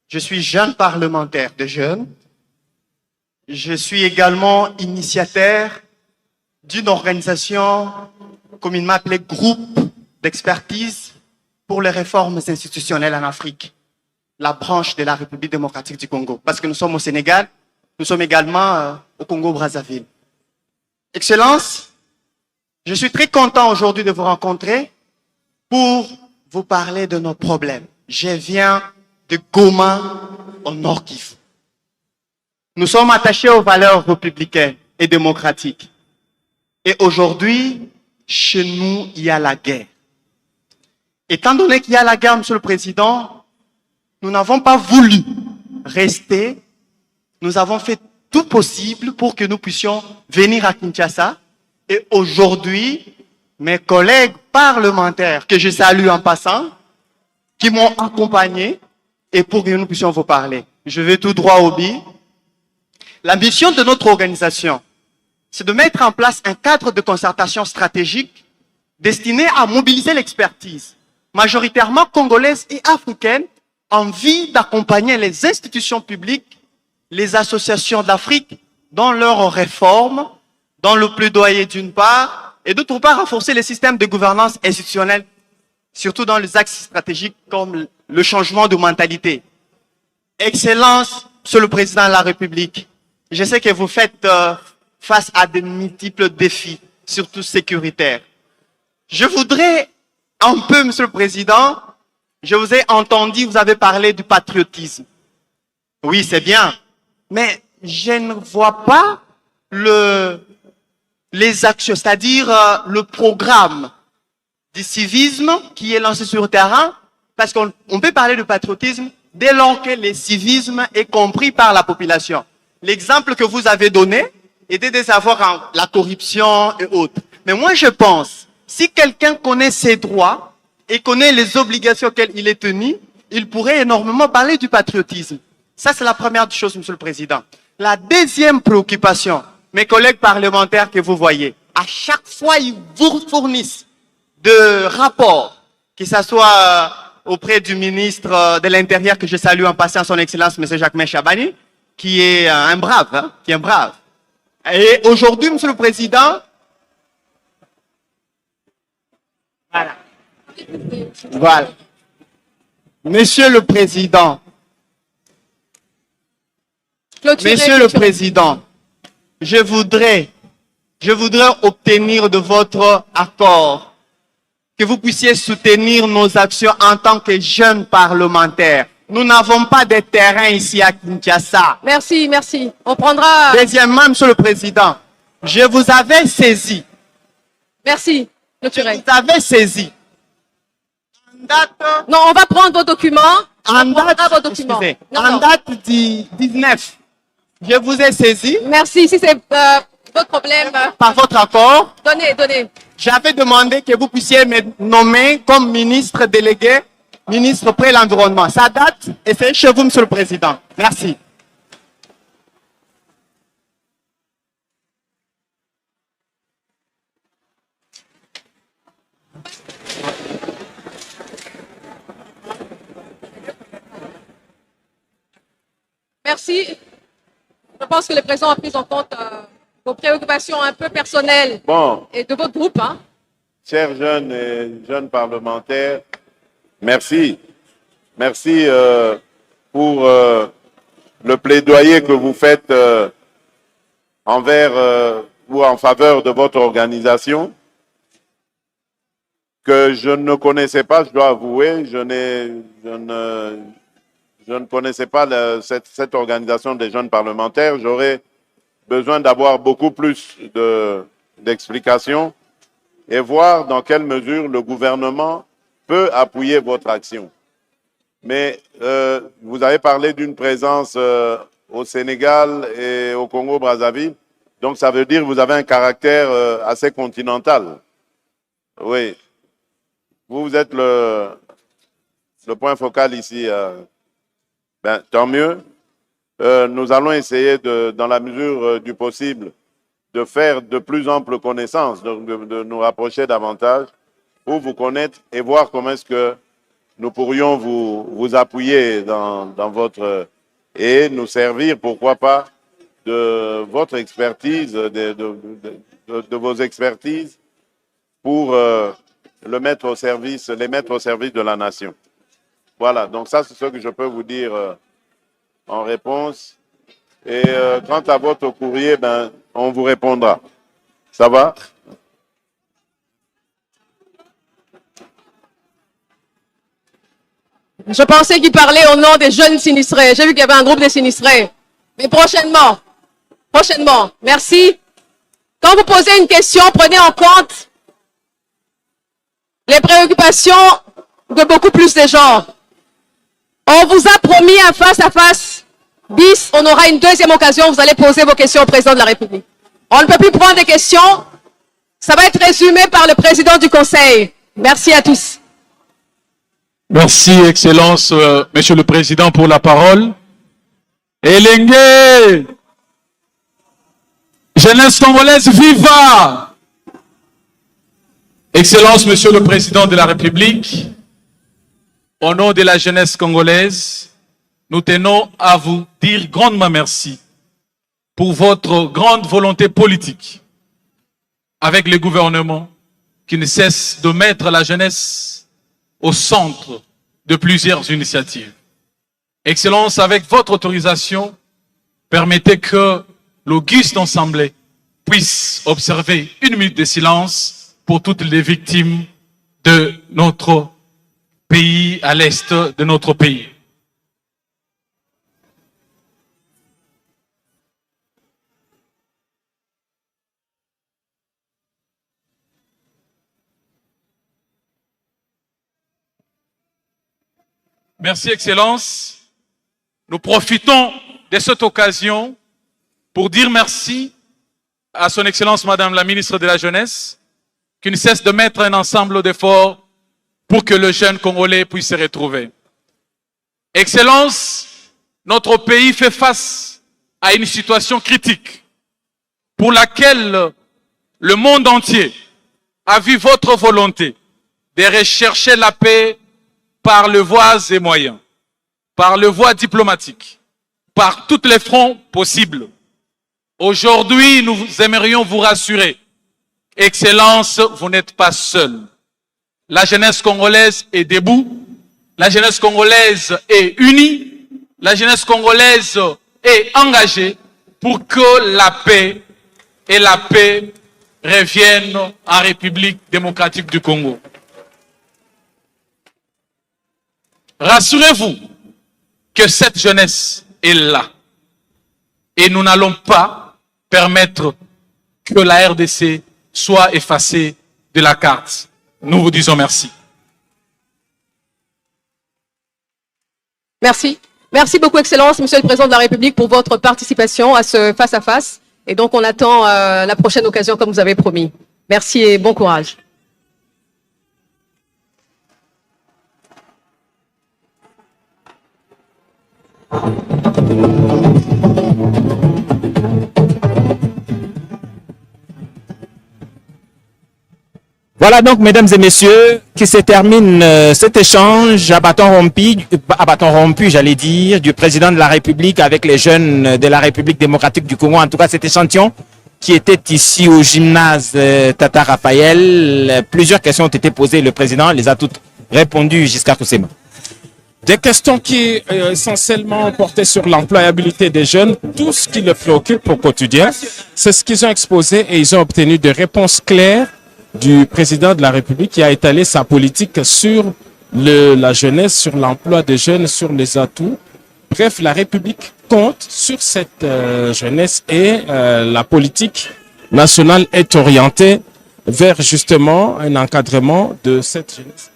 je suis jeune parlementaire de jeunes, je suis également initiateur d'une organisation communément appelée Groupe d'expertise pour les réformes institutionnelles en Afrique, la branche de la République démocratique du Congo. Parce que nous sommes au Sénégal, nous sommes également au Congo-Brazzaville. Excellence, je suis très content aujourd'hui de vous rencontrer pour vous parler de nos problèmes. Je viens de Goma, au Nord Kivu. Nous sommes attachés aux valeurs républicaines et démocratiques. Et aujourd'hui, chez nous, il y a la guerre. Étant donné qu'il y a la guerre, Monsieur le Président, nous n'avons pas voulu rester. Nous avons fait tout possible pour que nous puissions venir à Kinshasa. Et aujourd'hui, mes collègues parlementaires, que je salue en passant, qui m'ont accompagné, et pour que nous puissions vous parler. Je vais tout droit au but. La mission de notre organisation, c'est de mettre en place un cadre de concertation stratégique destiné à mobiliser l'expertise, majoritairement congolaise et africaine, en vue d'accompagner les institutions publiques, les associations d'Afrique dans leurs réformes, dans le plaidoyer d'une part, et d'autre part renforcer les systèmes de gouvernance institutionnelle, surtout dans les axes stratégiques comme le changement de mentalité. Excellence, Monsieur le Président de la République, je sais que vous faites face à de multiples défis, surtout sécuritaires. Je voudrais un peu, Monsieur le Président, je vous ai entendu, vous avez parlé du patriotisme. Oui, c'est bien, mais je ne vois pas les actions, c'est-à-dire le programme du civisme qui est lancé sur le terrain, parce qu'on peut parler de patriotisme dès lors que le civisme est compris par la population. L'exemple que vous avez donné était de savoir la corruption et autres. Mais moi, je pense, si quelqu'un connaît ses droits et connaît les obligations auxquelles il est tenu, il pourrait énormément parler du patriotisme. Ça, c'est la première chose, Monsieur le Président. La deuxième préoccupation, mes collègues parlementaires que vous voyez, à chaque fois, ils vous fournissent de rapports, que ce soit auprès du ministre de l'Intérieur, que je salue en passant son Excellence, M. Jacques Chabani, qui est un brave, hein, qui est un brave. Et aujourd'hui, Monsieur le Président, voilà. Monsieur le Président, Monsieur le Président, je voudrais obtenir de votre accord que vous puissiez soutenir nos actions en tant que jeunes parlementaires. Nous n'avons pas de terrain ici à Kinshasa. Merci, merci. On prendra... Deuxièmement, Monsieur le Président, je vous avais saisi. Merci, Clôturel. Vous avez saisi. Non, on va prendre vos documents. En date du 19, je vous ai saisi. Merci, si c'est votre problème. Par votre accord. Donnez. J'avais demandé que vous puissiez me nommer comme ministre délégué, ministre près l'environnement. Ça date et c'est chez vous, Monsieur le Président. Merci. Merci. Je pense que le président a pris en compte vos préoccupations un peu personnelles et de votre groupe. Hein. Chers jeunes et jeunes parlementaires, merci. Merci pour le plaidoyer que vous faites envers ou en faveur de votre organisation, que je ne connaissais pas, je dois avouer, je ne connaissais pas cette organisation des jeunes parlementaires. J'aurais besoin d'avoir beaucoup plus d'explications et voir dans quelle mesure le gouvernement peut appuyer votre action. Mais vous avez parlé d'une présence au Sénégal et au Congo-Brazzaville, donc ça veut dire que vous avez un caractère assez continental. Oui. vous êtes le point focal ici. Ben, tant mieux. Nous allons essayer, dans la mesure du possible, de faire de plus amples connaissances, de nous rapprocher davantage pour vous connaître et voir comment est-ce que nous pourrions vous appuyer dans votre... et nous servir, pourquoi pas, de votre expertise, de vos expertises pour les mettre au service de la nation. Voilà, donc ça, c'est ce que je peux vous dire en réponse. Et quant à votre courrier, ben, on vous répondra. Ça va? Je pensais qu'il parlait au nom des jeunes sinistrés. J'ai vu qu'il y avait un groupe de sinistrés. Mais prochainement. Merci. Quand vous posez une question, prenez en compte les préoccupations de beaucoup plus de gens. On vous a promis un face-à-face bis. On aura une deuxième occasion. Vous allez poser vos questions au président de la République. On ne peut plus prendre des questions. Ça va être résumé par le président du Conseil. Merci à tous. Merci, Excellence, Monsieur le Président, pour la parole. Elengue, jeunesse congolaise, viva! Excellence, Monsieur le Président de la République, au nom de la jeunesse congolaise, nous tenons à vous dire grandement merci pour votre grande volonté politique avec le gouvernement qui ne cesse de mettre la jeunesse au centre de plusieurs initiatives. Excellence, avec votre autorisation, permettez que l'auguste assemblée puisse observer 1 minute de silence pour toutes les victimes de notre pays, à l'est de notre pays. Merci, Excellence. Nous profitons de cette occasion pour dire merci à son Excellence, Madame la Ministre de la Jeunesse, qui ne cesse de mettre un ensemble d'efforts pour que le jeune Congolais puisse se retrouver. Excellence, notre pays fait face à une situation critique pour laquelle le monde entier a vu votre volonté de rechercher la paix par les voies et moyens, par les voies diplomatiques, par tous les fronts possibles. Aujourd'hui, nous aimerions vous rassurer. Excellence, vous n'êtes pas seul. La jeunesse congolaise est debout. La jeunesse congolaise est unie. La jeunesse congolaise est engagée pour que la paix reviennent en République démocratique du Congo. Rassurez-vous que cette jeunesse est là. Et nous n'allons pas permettre que la RDC soit effacée de la carte. Nous vous disons merci. Merci. Merci beaucoup, Excellence, Monsieur le Président de la République, pour votre participation à ce face-à-face. Et donc, on attend la prochaine occasion, comme vous avez promis. Merci et bon courage. Voilà donc, mesdames et messieurs, qui se termine cet échange à bâton rompu, j'allais dire, du président de la République avec les jeunes de la République démocratique du Congo. En tout cas, cet échantillon qui était ici au gymnase Tata Raphaël. Plusieurs questions ont été posées. Le président les a toutes répondues jusqu'à Koussema. Des questions qui essentiellement portaient sur l'employabilité des jeunes, tout ce qui les préoccupe au quotidien. C'est ce qu'ils ont exposé et ils ont obtenu des réponses claires du président de la République qui a étalé sa politique sur la jeunesse, sur l'emploi des jeunes, sur les atouts. Bref, la République compte sur cette jeunesse et la politique nationale est orientée vers justement un encadrement de cette jeunesse.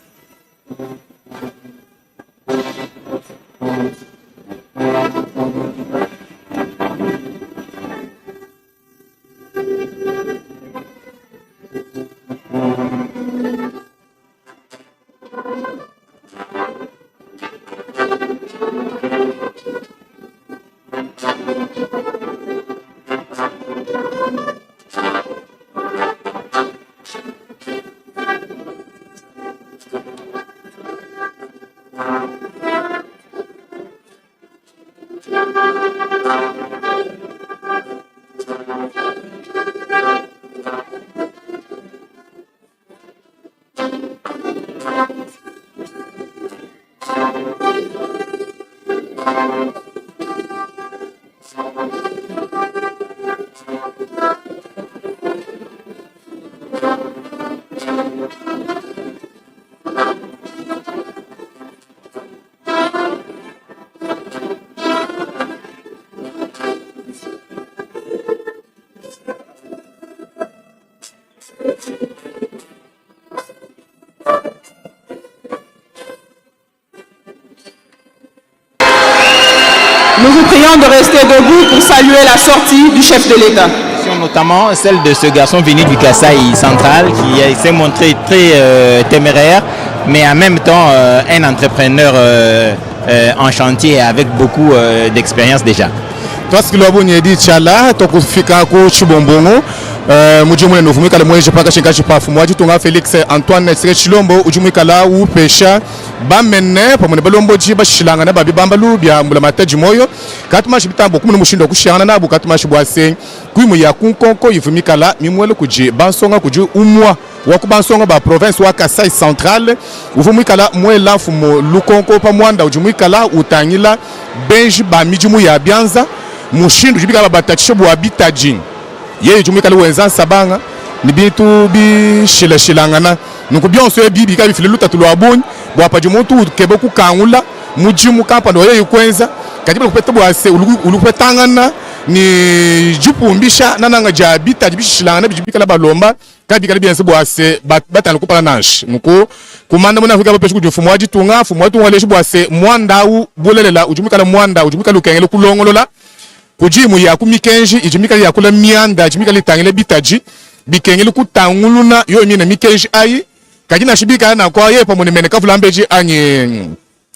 Nous vous prions de rester debout pour saluer la sortie du chef de l'État. Notamment celle de ce garçon venu du Kasaï central qui s'est montré très téméraire, mais en même temps un entrepreneur en chantier avec beaucoup d'expérience déjà. Mujumwe novumika le mwenje paka shinga chipafu mwaji tunga Felix Antoine Sire Chilombo ujumwika la upesha bamene pamwe balombo jiba shilanga na babi bambalu bya mbula mataji moyo katuma shibitambo kumune mushindo kushana nabu katuma shibwase kuimu ya kunkonko yivumika la mimwele kuji bansonga kuji umwa wakubansonga ba province wa Kasai Central uvumika la mwela fumo lukonko pa mwanda ujumwika la utangila benji ba mijumu ya Bianza mushindu jibika la batatisho bwa bitaji yeye jumika le wenza sabanga ni bitu bi shilangana nuko byonso ye bibi ka bifile luta tulo abonyi bwa pa jumuntu kebo ku kangula mujimu kampa ndo yeye kwenza kadiba kupeta bwa se ulupetangana ni jupumbisha nananga ja bita bishilangana bijibika la balomba kabika bien se bwa se batana kupala nash nuko kumanda mona fika bapeshu kujufumu wajitunga fumu watunga leshu bwa se mwanda u bolelela ujumika la mwanda ujumika lukengele kulongolola kujimu ya kumikenji ijimika ya kula mianda ijimika litangile bitaji bikengele kutanguluna yo mina mikenji ayi kajina shibika na kwa ye pamone mene kavulambeji anye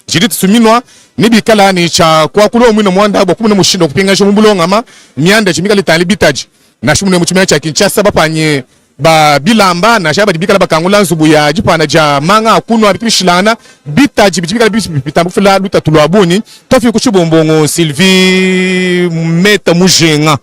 jidit suminwa ni bikala ni cha kwa kulo mwino mwanda bo kumune mushindo kupinga shumbulonga ma mianda ijimika litangile bitaji na shumune muchimenya cha Kinshasa bapanye ba bilamba na shaba dibika la bakangula nzubu ya jipana ja manga akunwa bitishilana bitaji bijibika bitambu fula luta tulwabuni tofi kuchibombongo Sylvie Meta Mujenga.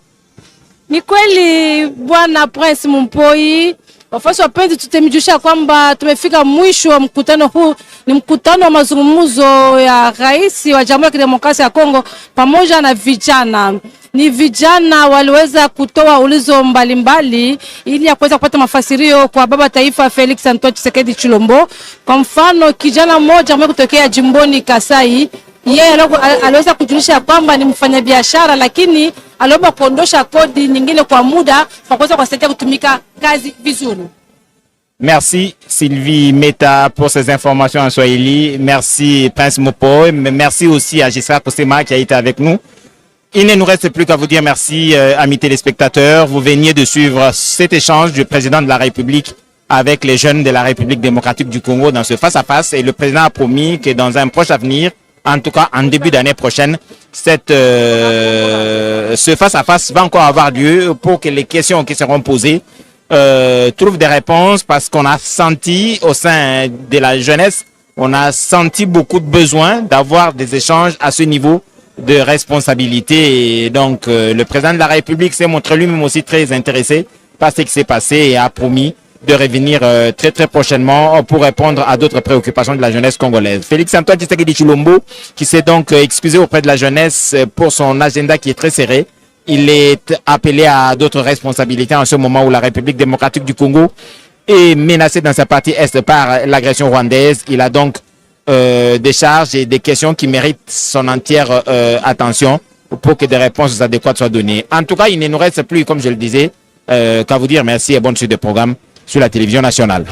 Ni kweli bwana Prince Mumpoi, wafasi wapenzi, tutemjusha kwamba tumefika mwisho wa mkutano huu. Ni mkutano wa mazungumzo ya rais wa Jamhuri ya Kidemokrasia ya Kongo pamoja na vijana. Ni vijana waliweza kutoa ulizo mbalimbali ili ya kuweza kupata mafasirio kwa baba taifa Felix Antoine Tshisekedi Chilombo. Kwa mfano, kijana mmoja ambaye kutokea jimboni Kasai, yeye aliweza kujulisha kwamba ni mfanyabiashara, lakini aliomba kuondosha kodi nyingine kwa muda kwa kuweza kusaidia kutumika kazi vizuri. Merci Sylvie Meta pour ces informations en Swahili. Merci Prince Mumpoi. Merci aussi à Giscard Kosema qui a été avec nous. Il ne nous reste plus qu'à vous dire merci, amis téléspectateurs. Vous veniez de suivre cet échange du président de la République avec les jeunes de la République démocratique du Congo dans ce face-à-face. Et le président a promis que dans un proche avenir, en tout cas en début d'année prochaine, ce face-à-face va encore avoir lieu pour que les questions qui seront posées trouvent des réponses, parce qu'on a senti au sein de la jeunesse, on a senti beaucoup de besoin d'avoir des échanges à ce niveau de responsabilité. Et donc le président de la République s'est montré lui-même aussi très intéressé par ce qui s'est passé et a promis de revenir très très prochainement pour répondre à d'autres préoccupations de la jeunesse congolaise. Félix Antoine Tshisekedi Chilombo, qui s'est donc excusé auprès de la jeunesse pour son agenda qui est très serré. Il est appelé à d'autres responsabilités en ce moment où la République démocratique du Congo est menacée dans sa partie est par l'agression rwandaise. Il a donc des charges et des questions qui méritent son entière attention pour que des réponses adéquates soient données. En tout cas, il ne nous reste plus, comme je le disais, qu'à vous dire merci et bonne suite de programme sur la télévision nationale.